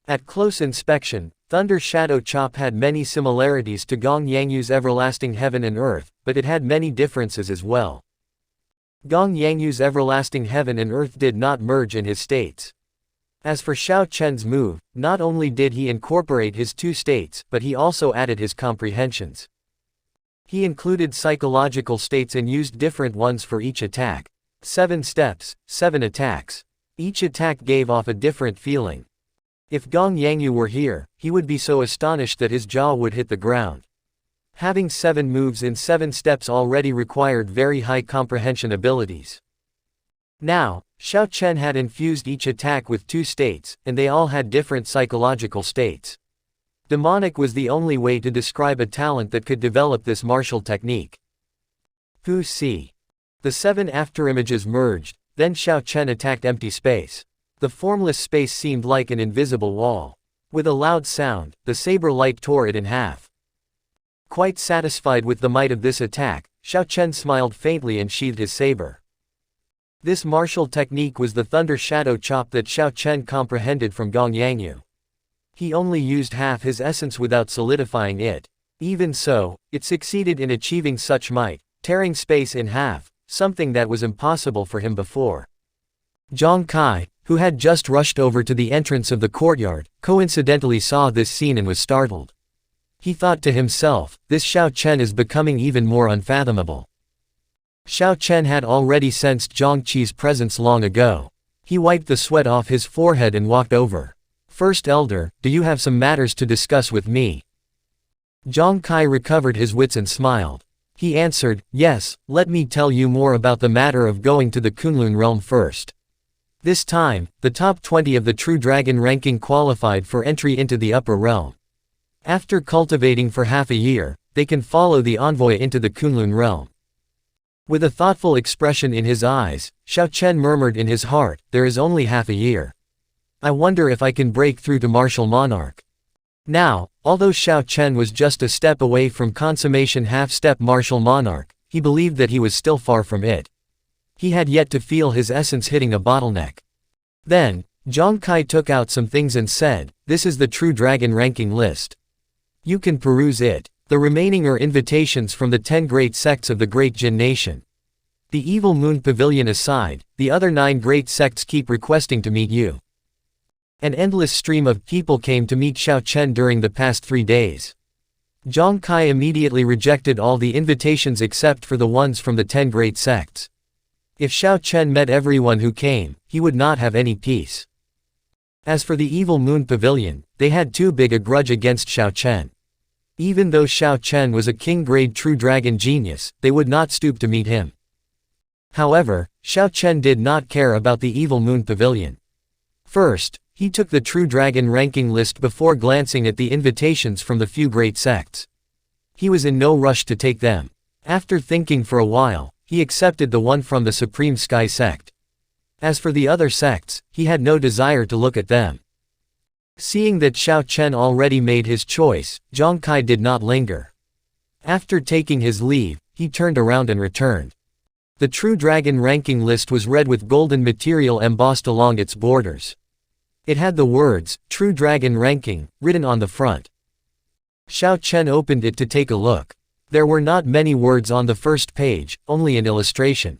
At close inspection, Thunder Shadow Chop had many similarities to Gong Yangyu's Everlasting Heaven and Earth, but it had many differences as well. Gong Yangyu's Everlasting Heaven and Earth did not merge in his states. As for Xiao Chen's move, not only did he incorporate his 2 states, but he also added his comprehensions. He included psychological states and used different ones for each attack. 7 steps, 7 attacks. Each attack gave off a different feeling. If Gong Yangyu were here, he would be so astonished that his jaw would hit the ground. Having 7 moves in 7 steps already required very high comprehension abilities. Now, Xiao Chen had infused each attack with 2 states, and they all had different psychological states. Demonic was the only way to describe a talent that could develop this martial technique. Who see? The 7 afterimages merged, then Xiao Chen attacked empty space. The formless space seemed like an invisible wall. With a loud sound, the saber light tore it in half. Quite satisfied with the might of this attack, Xiao Chen smiled faintly and sheathed his saber. This martial technique was the Thunder Shadow Chop that Xiao Chen comprehended from Gong Yangyu. He only used half his essence without solidifying it. Even so, it succeeded in achieving such might, tearing space in half, something that was impossible for him before. Zhang Kai, who had just rushed over to the entrance of the courtyard, coincidentally saw this scene and was startled. He thought to himself, this Xiao Chen is becoming even more unfathomable. Xiao Chen had already sensed Zhang Qi's presence long ago. He wiped the sweat off his forehead and walked over. First Elder, do you have some matters to discuss with me? Zhang Kai recovered his wits and smiled. He answered, yes, let me tell you more about the matter of going to the Kunlun realm first. This time, the top 20 of the True Dragon ranking qualified for entry into the upper realm. After cultivating for half a year, they can follow the envoy into the Kunlun realm. With a thoughtful expression in his eyes, Xiao Chen murmured in his heart, there is only half a year. I wonder if I can break through to Martial Monarch. Now, although Xiao Chen was just a step away from consummation half-step Martial Monarch, he believed that he was still far from it. He had yet to feel his essence hitting a bottleneck. Then, Zhang Kai took out some things and said, this is the True Dragon ranking list. You can peruse it. The remaining are invitations from the 10 great sects of the Great Jin Nation. The Evil Moon Pavilion aside, the other 9 great sects keep requesting to meet you. An endless stream of people came to meet Xiao Chen during the past 3 days. Zhang Kai immediately rejected all the invitations except for the ones from the 10 great sects. If Xiao Chen met everyone who came, he would not have any peace. As for the Evil Moon Pavilion, they had too big a grudge against Xiao Chen. Even though Xiao Chen was a king-grade True Dragon genius, they would not stoop to meet him. However, Xiao Chen did not care about the Evil Moon Pavilion. First, he took the True Dragon ranking list before glancing at the invitations from the few great sects. He was in no rush to take them. After thinking for a while, he accepted the one from the Supreme Sky sect. As for the other sects, he had no desire to look at them. Seeing that Xiao Chen already made his choice, Zhang Kai did not linger. After taking his leave, he turned around and returned. The True Dragon ranking list was red with golden material embossed along its borders. It had the words, True Dragon Ranking, written on the front. Xiao Chen opened it to take a look. There were not many words on the first page, only an illustration.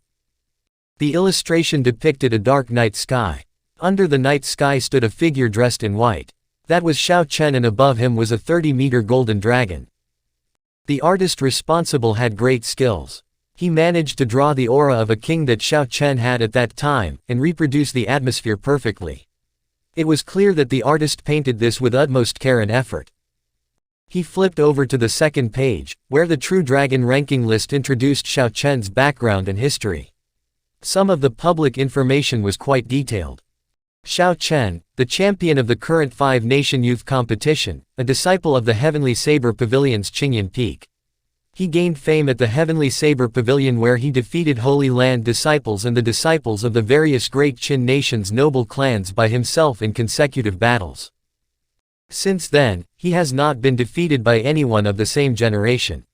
The illustration depicted a dark night sky. Under the night sky stood a figure dressed in white. That was Xiao Chen, and above him was a 30-meter golden dragon. The artist responsible had great skills. He managed to draw the aura of a king that Xiao Chen had at that time, and reproduce the atmosphere perfectly. It was clear that the artist painted this with utmost care and effort. He flipped over to the second page, where the True Dragon ranking list introduced Xiao Chen's background and history. Some of the public information was quite detailed. Xiao Chen, the champion of the current 5-nation youth competition, a disciple of the Heavenly Saber Pavilion's Qingyan Peak. He gained fame at the Heavenly Saber Pavilion, where he defeated Holy Land disciples and the disciples of the various great Qin nations' noble clans by himself in consecutive battles. Since then, he has not been defeated by anyone of the same generation.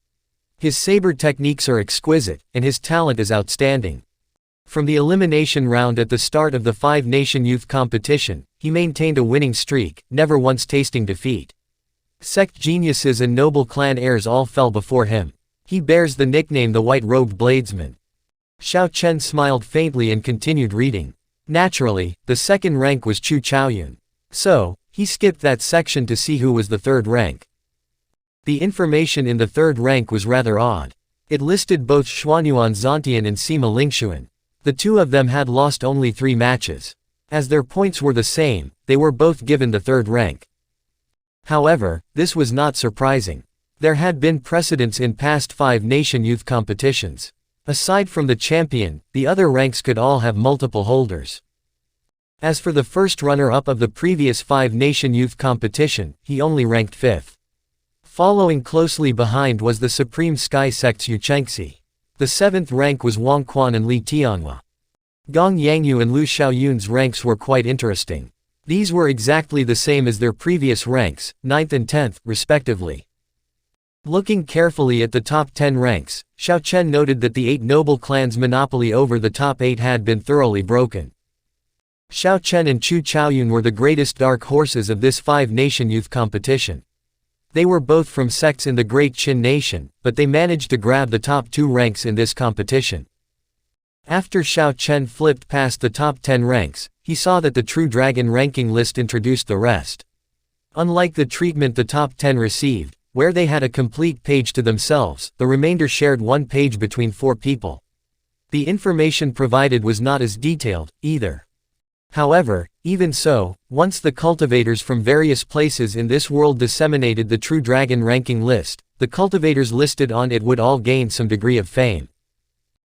His saber techniques are exquisite, and his talent is outstanding. From the elimination round at the start of the 5-nation youth competition, he maintained a winning streak, never once tasting defeat. Sect geniuses and noble clan heirs all fell before him. He bears the nickname the White-Robed Bladesman. Xiao Chen smiled faintly and continued reading. Naturally, the second rank was Chu Chaoyun. So, he skipped that section to see who was the third rank. The information in the third rank was rather odd. It listed both Xuanyuan Zontian and Sima Lingxuan. The two of them had lost only 3 matches. As their points were the same, they were both given the third rank. However, this was not surprising. There had been precedents in past 5-nation youth competitions. Aside from the champion, the other ranks could all have multiple holders. As for the first runner-up of the previous 5-nation youth competition, he only ranked 5th. Following closely behind was the Supreme Sky Sect's Yu Chengxi. The 7th rank was Wang Quan and Li Tianhua. Gong Yangyu and Lu Xiaoyun's ranks were quite interesting. These were exactly the same as their previous ranks, 9th and 10th, respectively. Looking carefully at the top 10 ranks, Xiao Chen noted that the 8 noble clans' monopoly over the top 8 had been thoroughly broken. Xiao Chen and Chu Chaoyun were the greatest dark horses of this 5-nation youth competition. They were both from sects in the Great Qin Nation, but they managed to grab the top 2 ranks in this competition. After Xiao Chen flipped past the top 10 ranks, he saw that the True Dragon ranking list introduced the rest. Unlike the treatment the top 10 received, where they had a complete page to themselves, the remainder shared one page between 4 people. The information provided was not as detailed, either. However, even so, once the cultivators from various places in this world disseminated the True Dragon ranking list, the cultivators listed on it would all gain some degree of fame.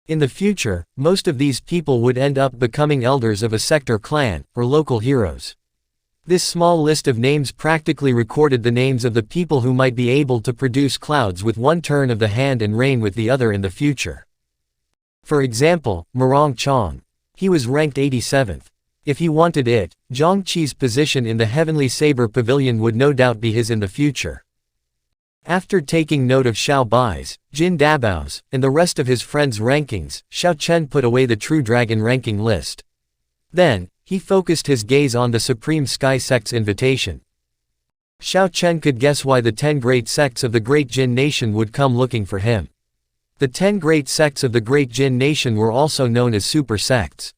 In the future, most of these people would end up becoming elders of a sect or clan, or local heroes. This small list of names practically recorded the names of the people who might be able to produce clouds with one turn of the hand and rain with the other in the future. For example, Murong Chong. He was ranked 87th. If he wanted it, Zhang Qi's position in the Heavenly Saber Pavilion would no doubt be his in the future. After taking note of Xiao Bai's, Jin Dabao's, and the rest of his friends' rankings, Xiao Chen put away the True Dragon ranking list. Then, he focused his gaze on the Supreme Sky Sect's invitation. Xiao Chen could guess why the 10 great sects of the Great Jin Nation would come looking for him. The 10 great sects of the Great Jin Nation were also known as super sects.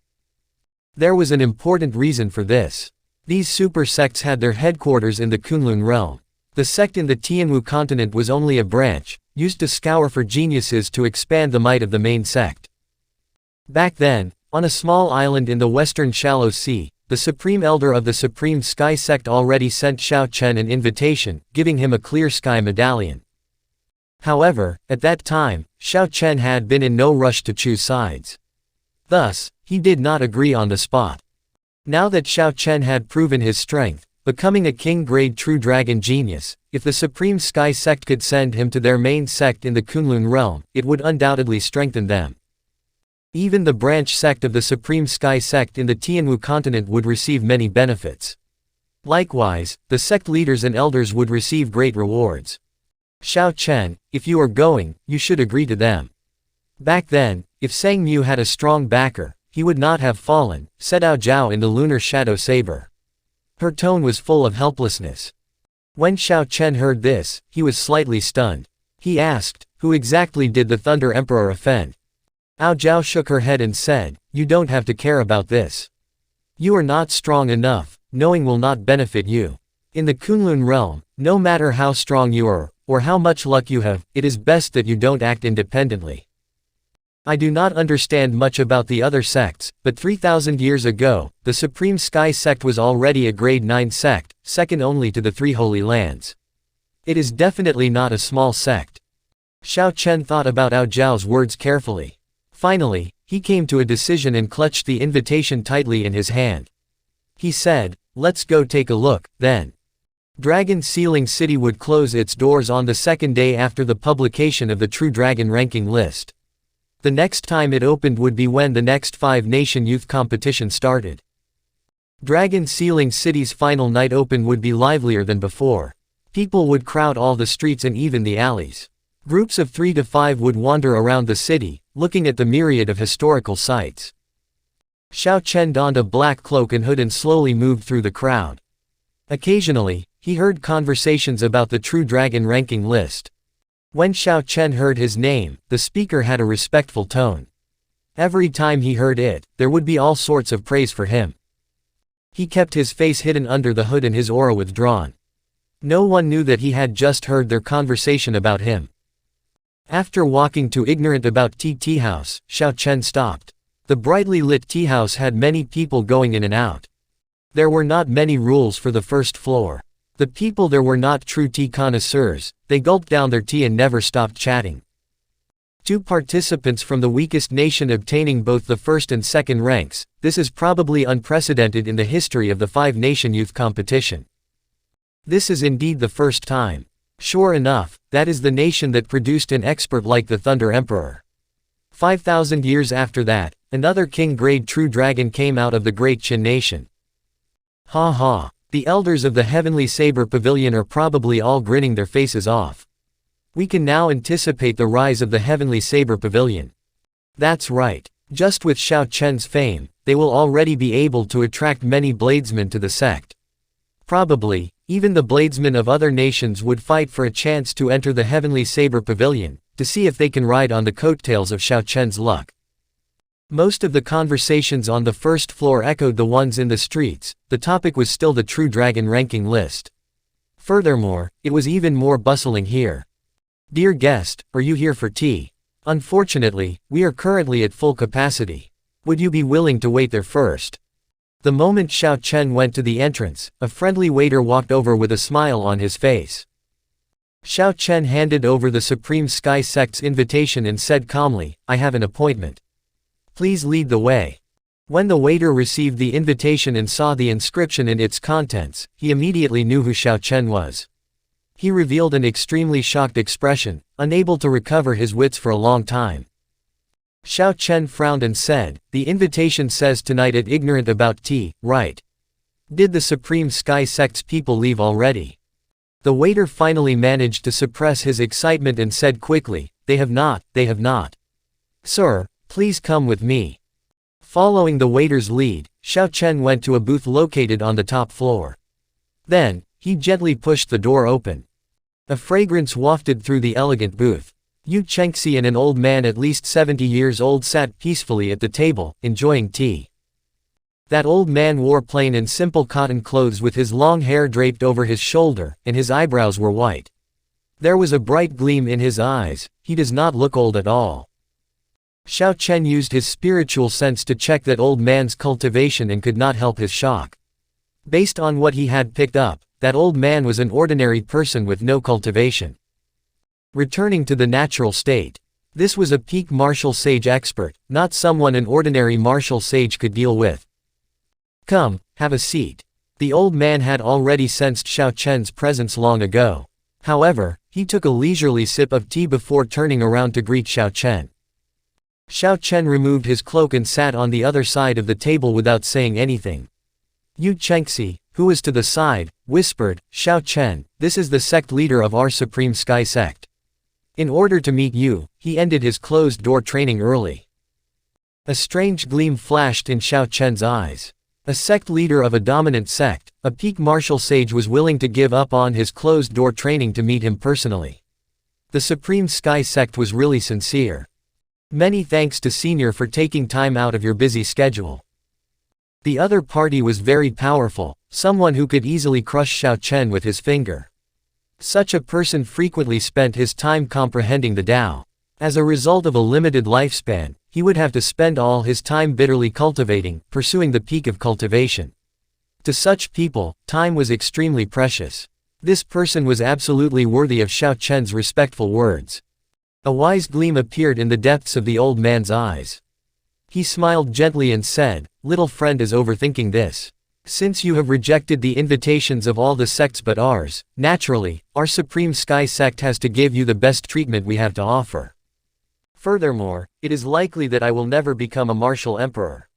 There was an important reason for this. These super sects had their headquarters in the Kunlun realm. The sect in the Tianwu continent was only a branch, used to scour for geniuses to expand the might of the main sect. Back then, on a small island in the western shallow sea, the Supreme Elder of the Supreme Sky Sect already sent Xiao Chen an invitation, giving him a clear sky medallion. However, at that time, Xiao Chen had been in no rush to choose sides. Thus, he did not agree on the spot. Now that Xiao Chen had proven his strength, becoming a king-grade True Dragon genius, if the Supreme Sky Sect could send him to their main sect in the Kunlun realm, it would undoubtedly strengthen them. Even the branch sect of the Supreme Sky Sect in the Tianwu continent would receive many benefits. Likewise, the sect leaders and elders would receive great rewards. Xiao Chen, if you are going, you should agree to them. Back then, if Sang Mu had a strong backer, he would not have fallen, said Ao Zhao in the lunar shadow saber. Her tone was full of helplessness. When Xiao Chen heard this, he was slightly stunned. He asked, who exactly did the Thunder Emperor offend? Ao Zhao shook her head and said, you don't have to care about this. You are not strong enough, knowing will not benefit you. In the Kunlun realm, no matter how strong you are, or how much luck you have, it is best that you don't act independently. I do not understand much about the other sects, but 3,000 years ago, the Supreme Sky Sect was already a grade 9 sect, second only to the Three Holy Lands. It is definitely not a small sect. Xiao Chen thought about Ao Zhao's words carefully. Finally, he came to a decision and clutched the invitation tightly in his hand. He said, let's go take a look, then. Dragon Sealing City would close its doors on the second day after the publication of the True Dragon ranking list. The next time it opened would be when the next 5-nation youth competition started. Dragon Sealing City's final night open would be livelier than before. People would crowd all the streets and even the alleys. Groups of 3 to 5 would wander around the city, looking at the myriad of historical sites. Xiao Chen donned a black cloak and hood and slowly moved through the crowd. Occasionally, he heard conversations about the True Dragon ranking list. When Xiao Chen heard his name, the speaker had a respectful tone. Every time he heard it, there would be all sorts of praise for him. He kept his face hidden under the hood and his aura withdrawn. No one knew that he had just heard their conversation about him. After walking to ignorant about tea house, Xiao Chen stopped. The brightly lit tea house had many people going in and out. There were not many rules for the first floor. The people there were not true tea connoisseurs, they gulped down their tea and never stopped chatting. 2 participants from the weakest nation obtaining both the first and second ranks, this is probably unprecedented in the history of the 5-nation youth competition. This is indeed the first time. Sure enough, that is the nation that produced an expert like the Thunder Emperor. 5,000 years after that, another king-grade true dragon came out of the great Qin nation. Ha ha. The elders of the Heavenly Saber Pavilion are probably all grinning their faces off. We can now anticipate the rise of the Heavenly Saber Pavilion. That's right. Just with Xiao Chen's fame, they will already be able to attract many bladesmen to the sect. Probably, even the bladesmen of other nations would fight for a chance to enter the Heavenly Saber Pavilion, to see if they can ride on the coattails of Xiao Chen's luck. Most of the conversations on the first floor echoed the ones in the streets. The topic was still the True Dragon ranking list. Furthermore, it was even more bustling here. Dear guest, are you here for tea? Unfortunately, we are currently at full capacity. Would you be willing to wait there first? The moment Xiao Chen went to the entrance, a friendly waiter walked over with a smile on his face. Xiao Chen handed over the Supreme Sky Sect's invitation and said calmly, I have an appointment. Please lead the way. When the waiter received the invitation and saw the inscription and its contents, he immediately knew who Xiao Chen was. He revealed an extremely shocked expression, unable to recover his wits for a long time. Xiao Chen frowned and said, the invitation says tonight at ignorant about tea, right? Did the Supreme Sky Sect's people leave already? The waiter finally managed to suppress his excitement and said quickly, they have not. Sir, please come with me. Following the waiter's lead, Xiao Chen went to a booth located on the top floor. Then, he gently pushed the door open. A fragrance wafted through the elegant booth. Yu Chengxi and an old man at least 70 years old sat peacefully at the table, enjoying tea. That old man wore plain and simple cotton clothes with his long hair draped over his shoulder, and his eyebrows were white. There was a bright gleam in his eyes. He does not look old at all. Xiao Chen used his spiritual sense to check that old man's cultivation and could not help his shock. Based on what he had picked up, that old man was an ordinary person with no cultivation. Returning to the natural state. This was a peak martial sage expert, not someone an ordinary martial sage could deal with. Come, have a seat. The old man had already sensed Xiao Chen's presence long ago. However, he took a leisurely sip of tea before turning around to greet Xiao Chen. Xiao Chen removed his cloak and sat on the other side of the table without saying anything. Yu Chengxi, who was to the side, whispered, "Xiao Chen, this is the sect leader of our Supreme Sky Sect. In order to meet you, he ended his closed-door training early." A strange gleam flashed in Xiao Chen's eyes. A sect leader of a dominant sect, a peak martial sage, was willing to give up on his closed-door training to meet him personally. The Supreme Sky Sect was really sincere. "Many thanks to Senior for taking time out of your busy schedule." The other party was very powerful, someone who could easily crush Xiao Chen with his finger. Such a person frequently spent his time comprehending the Tao. As a result of a limited lifespan, he would have to spend all his time bitterly cultivating, pursuing the peak of cultivation. To such people, time was extremely precious. This person was absolutely worthy of Xiao Chen's respectful words. A wise gleam appeared in the depths of the old man's eyes. He smiled gently and said, "Little friend is overthinking this. Since you have rejected the invitations of all the sects but ours, naturally, our Supreme Sky Sect has to give you the best treatment we have to offer. Furthermore, it is likely that I will never become a martial emperor.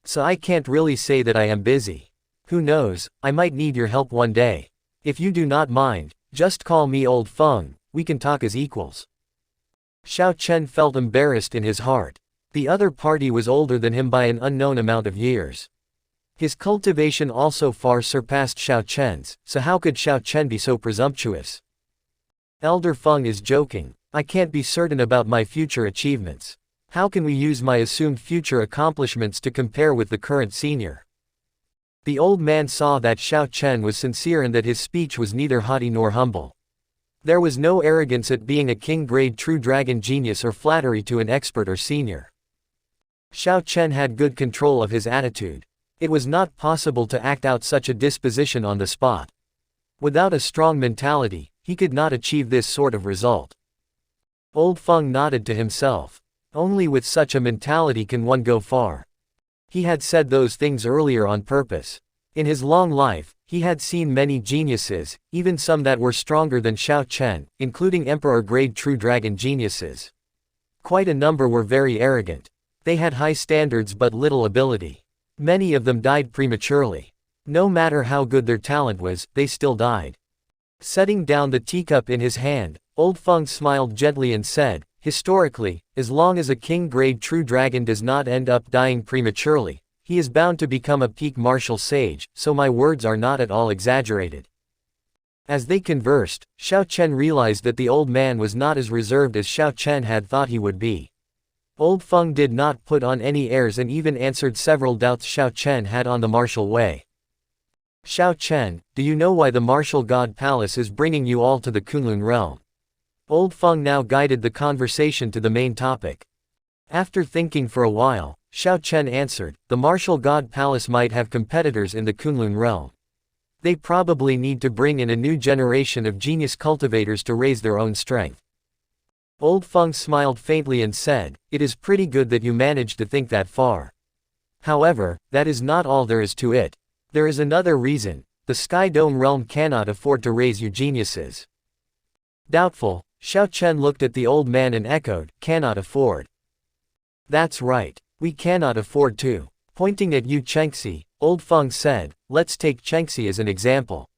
So I can't really say that I am busy. Who knows, I might need your help one day. If you do not mind, just call me Old Feng, we can talk as equals." Xiao Chen felt embarrassed in his heart. The other party was older than him by an unknown amount of years. His cultivation also far surpassed Xiao Chen's, so how could Xiao Chen be so presumptuous? "Elder Feng is joking. I can't be certain about my future achievements. How can we use my assumed future accomplishments to compare with the current senior?" The old man saw that Xiao Chen was sincere and that his speech was neither haughty nor humble. There was no arrogance at being a king-grade true dragon genius or flattery to an expert or senior. Xiao Chen had good control of his attitude. It was not possible to act out such a disposition on the spot. Without a strong mentality, he could not achieve this sort of result. Old Feng nodded to himself. Only with such a mentality can one go far. He had said those things earlier on purpose. In his long life, he had seen many geniuses, even some that were stronger than Xiao Chen, including emperor-grade true dragon geniuses. Quite a number were very arrogant. They had high standards but little ability. Many of them died prematurely. No matter how good their talent was, they still died. Setting down the teacup in his hand, Old Feng smiled gently and said, "Historically, as long as a king-grade true dragon does not end up dying prematurely, he is bound to become a peak martial sage, so my words are not at all exaggerated." As they conversed, Xiao Chen realized that the old man was not as reserved as Xiao Chen had thought he would be. Old Feng did not put on any airs and even answered several doubts Xiao Chen had on the martial way. "Xiao Chen, do you know why the martial god palace is bringing you all to the Kunlun realm?" Old Feng now guided the conversation to the main topic. After thinking for a while, Xiao Chen answered, "The martial god palace might have competitors in the Kunlun realm. They probably need to bring in a new generation of genius cultivators to raise their own strength." Old Feng smiled faintly and said, "It is pretty good that you managed to think that far. However, that is not all there is to it. There is another reason. The Sky Dome realm cannot afford to raise you geniuses." Doubtful, Xiao Chen looked at the old man and echoed, "Cannot afford." "That's right. We cannot afford to." Pointing at Yu Chengxi, Old Feng said, "Let's take Chengxi as an example.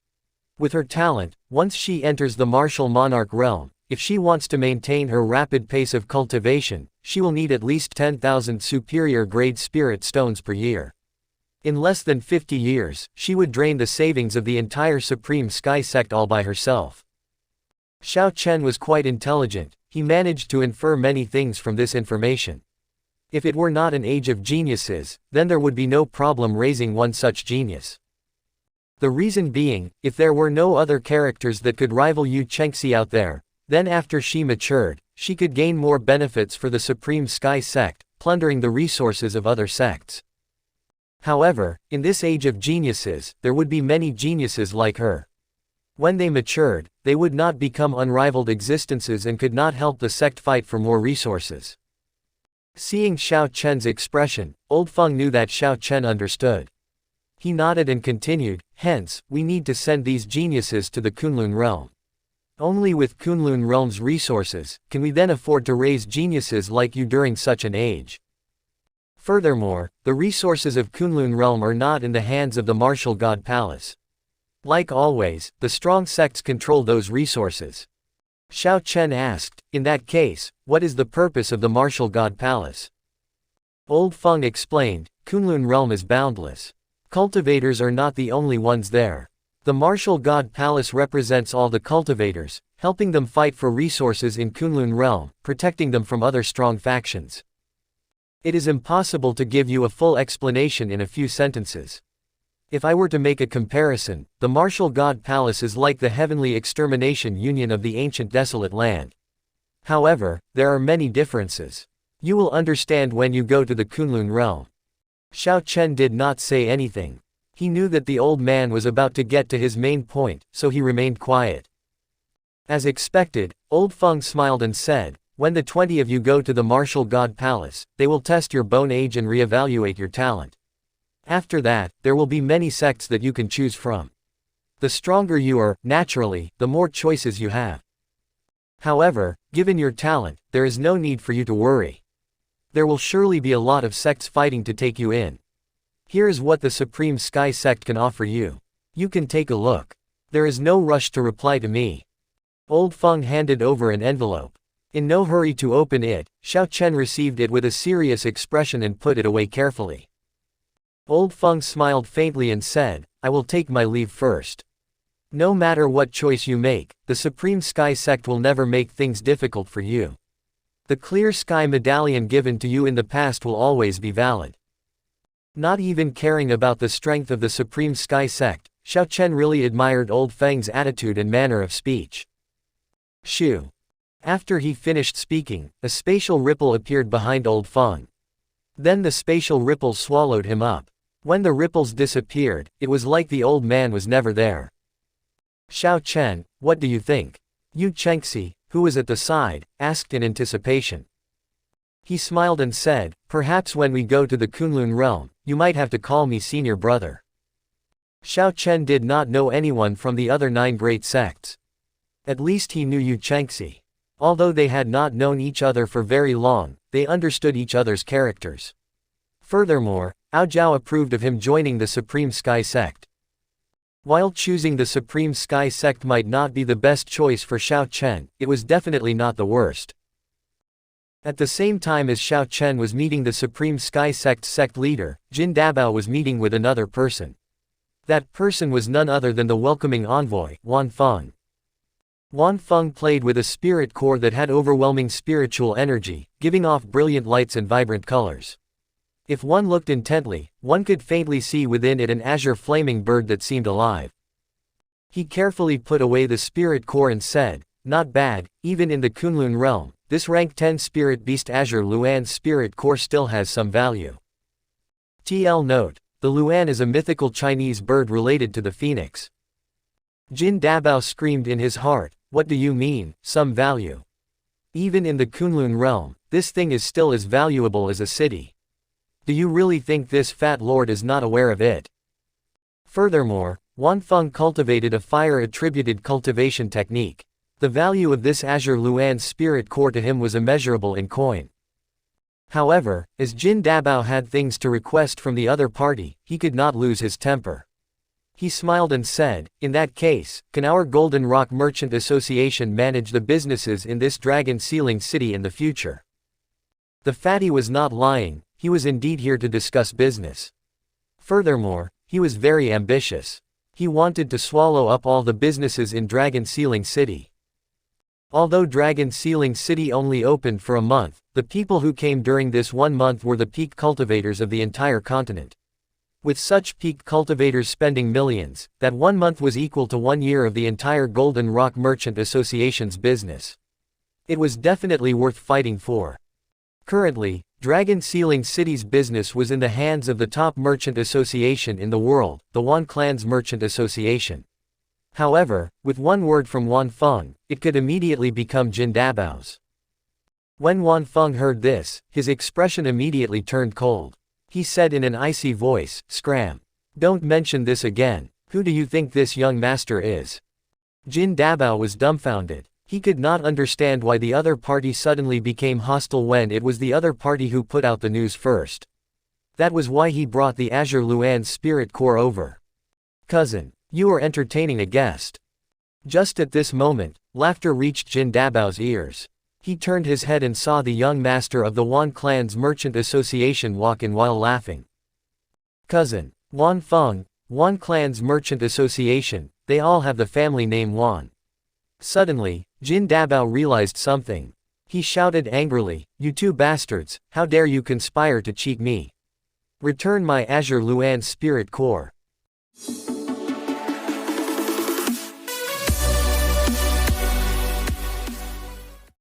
With her talent, once she enters the martial monarch realm, if she wants to maintain her rapid pace of cultivation, she will need at least 10,000 superior-grade spirit stones per year. In less than 50 years, she would drain the savings of the entire Supreme Sky Sect all by herself." Xiao Chen was quite intelligent. He managed to infer many things from this information. If it were not an age of geniuses, then there would be no problem raising one such genius. The reason being, if there were no other characters that could rival Yu Chengxi out there, then after she matured, she could gain more benefits for the Supreme Sky Sect, plundering the resources of other sects. However, in this age of geniuses, there would be many geniuses like her. When they matured, they would not become unrivaled existences and could not help the sect fight for more resources. Seeing Xiao Chen's expression, Old Feng knew that Xiao Chen understood. He nodded and continued, "Hence, we need to send these geniuses to the Kunlun realm. Only with Kunlun realm's resources, can we then afford to raise geniuses like you during such an age." Furthermore, the resources of Kunlun realm are not in the hands of the martial god palace. Like always, the strong sects control those resources. Xiao Chen asked, in that case, what is the purpose of the martial god palace? Old Feng explained, Kunlun realm is boundless. Cultivators are not the only ones there. The martial god palace represents all the cultivators, helping them fight for resources in Kunlun realm, protecting them from other strong factions. It is impossible to give you a full explanation in a few sentences. If I were to make a comparison, the martial god palace is like the heavenly extermination union of the ancient desolate land. However, there are many differences. You will understand when you go to the Kunlun realm. Xiao Chen did not say anything. He knew that the old man was about to get to his main point, so he remained quiet. As expected, Old Feng smiled and said, when the 20 of you go to the martial god palace, they will test your bone age and reevaluate your talent. After that, there will be many sects that you can choose from. The stronger you are, naturally, the more choices you have. However, given your talent, there is no need for you to worry. There will surely be a lot of sects fighting to take you in. Here is what the Supreme Sky Sect can offer you. You can take a look. There is no rush to reply to me. Old Feng handed over an envelope. In no hurry to open it, Xiao Chen received it with a serious expression and put it away carefully. Old Feng smiled faintly and said, I will take my leave first. No matter what choice you make, the Supreme Sky Sect will never make things difficult for you. The clear sky medallion given to you in the past will always be valid. Not even caring about the strength of the Supreme Sky Sect, Xiao Chen really admired Old Feng's attitude and manner of speech. Shoo. After he finished speaking, a spatial ripple appeared behind Old Feng. Then the spatial ripple swallowed him up. When the ripples disappeared, it was like the old man was never there. Xiao Chen, what do you think? Yu Chengxi, who was at the side, asked in anticipation. He smiled and said, perhaps when we go to the Kunlun realm, you might have to call me senior brother. Xiao Chen did not know anyone from the other 9 great sects. At least he knew Yu Chengxi. Although they had not known each other for very long, they understood each other's characters. Furthermore, Ao Zhao approved of him joining the Supreme Sky Sect. While choosing the Supreme Sky Sect might not be the best choice for Xiao Chen, it was definitely not the worst. At the same time as Xiao Chen was meeting the Supreme Sky sect leader, Jin Dabao was meeting with another person. That person was none other than the welcoming envoy, Wan Feng. Wan Feng played with a spirit core that had overwhelming spiritual energy, giving off brilliant lights and vibrant colors. If one looked intently, one could faintly see within it an azure flaming bird that seemed alive. He carefully put away the spirit core and said, not bad, even in the Kunlun realm, this rank 10 spirit beast azure Luan spirit core still has some value. TL note, the Luan is a mythical Chinese bird related to the phoenix. Jin Dabao screamed in his heart, what do you mean, some value? Even in the Kunlun realm, this thing is still as valuable as a city. Do you really think this fat lord is not aware of it? Furthermore, Wan Feng cultivated a fire-attributed cultivation technique. The value of this azure Luan spirit core to him was immeasurable in coin. However, as Jin Dabao had things to request from the other party, he could not lose his temper. He smiled and said, in that case, can our Golden Rock Merchant Association manage the businesses in this dragon sealing city in the future? The fatty was not lying, he was indeed here to discuss business. Furthermore, he was very ambitious. He wanted to swallow up all the businesses in Dragon Sealing City. Although Dragon Sealing City only opened for a month, the people who came during this 1 month were the peak cultivators of the entire continent. With such peak cultivators spending millions, that 1 month was equal to 1 year of the entire Golden Rock Merchant Association's business. It was definitely worth fighting for. Currently, Dragon Sealing City's business was in the hands of the top merchant association in the world, the Wan Clan's Merchant Association. However, with one word from Wan Feng, it could immediately become Jin Dabao's. When Wan Feng heard this, his expression immediately turned cold. He said in an icy voice, "Scram. Don't mention this again. Who do you think this young master is?" Jin Dabao was dumbfounded. He could not understand why the other party suddenly became hostile when it was the other party who put out the news first. That was why he brought the Azure Luan's spirit core over. Cousin, you are entertaining a guest. Just at this moment, laughter reached Jin Dabao's ears. He turned his head and saw the young master of the Wan Clan's Merchant Association walk in while laughing. Cousin, Wan Feng, Wan Clan's Merchant Association, they all have the family name Wan. Suddenly, Jin Dabao realized something. He shouted angrily, "You two bastards, how dare you conspire to cheat me? Return my Azure Luan spirit core."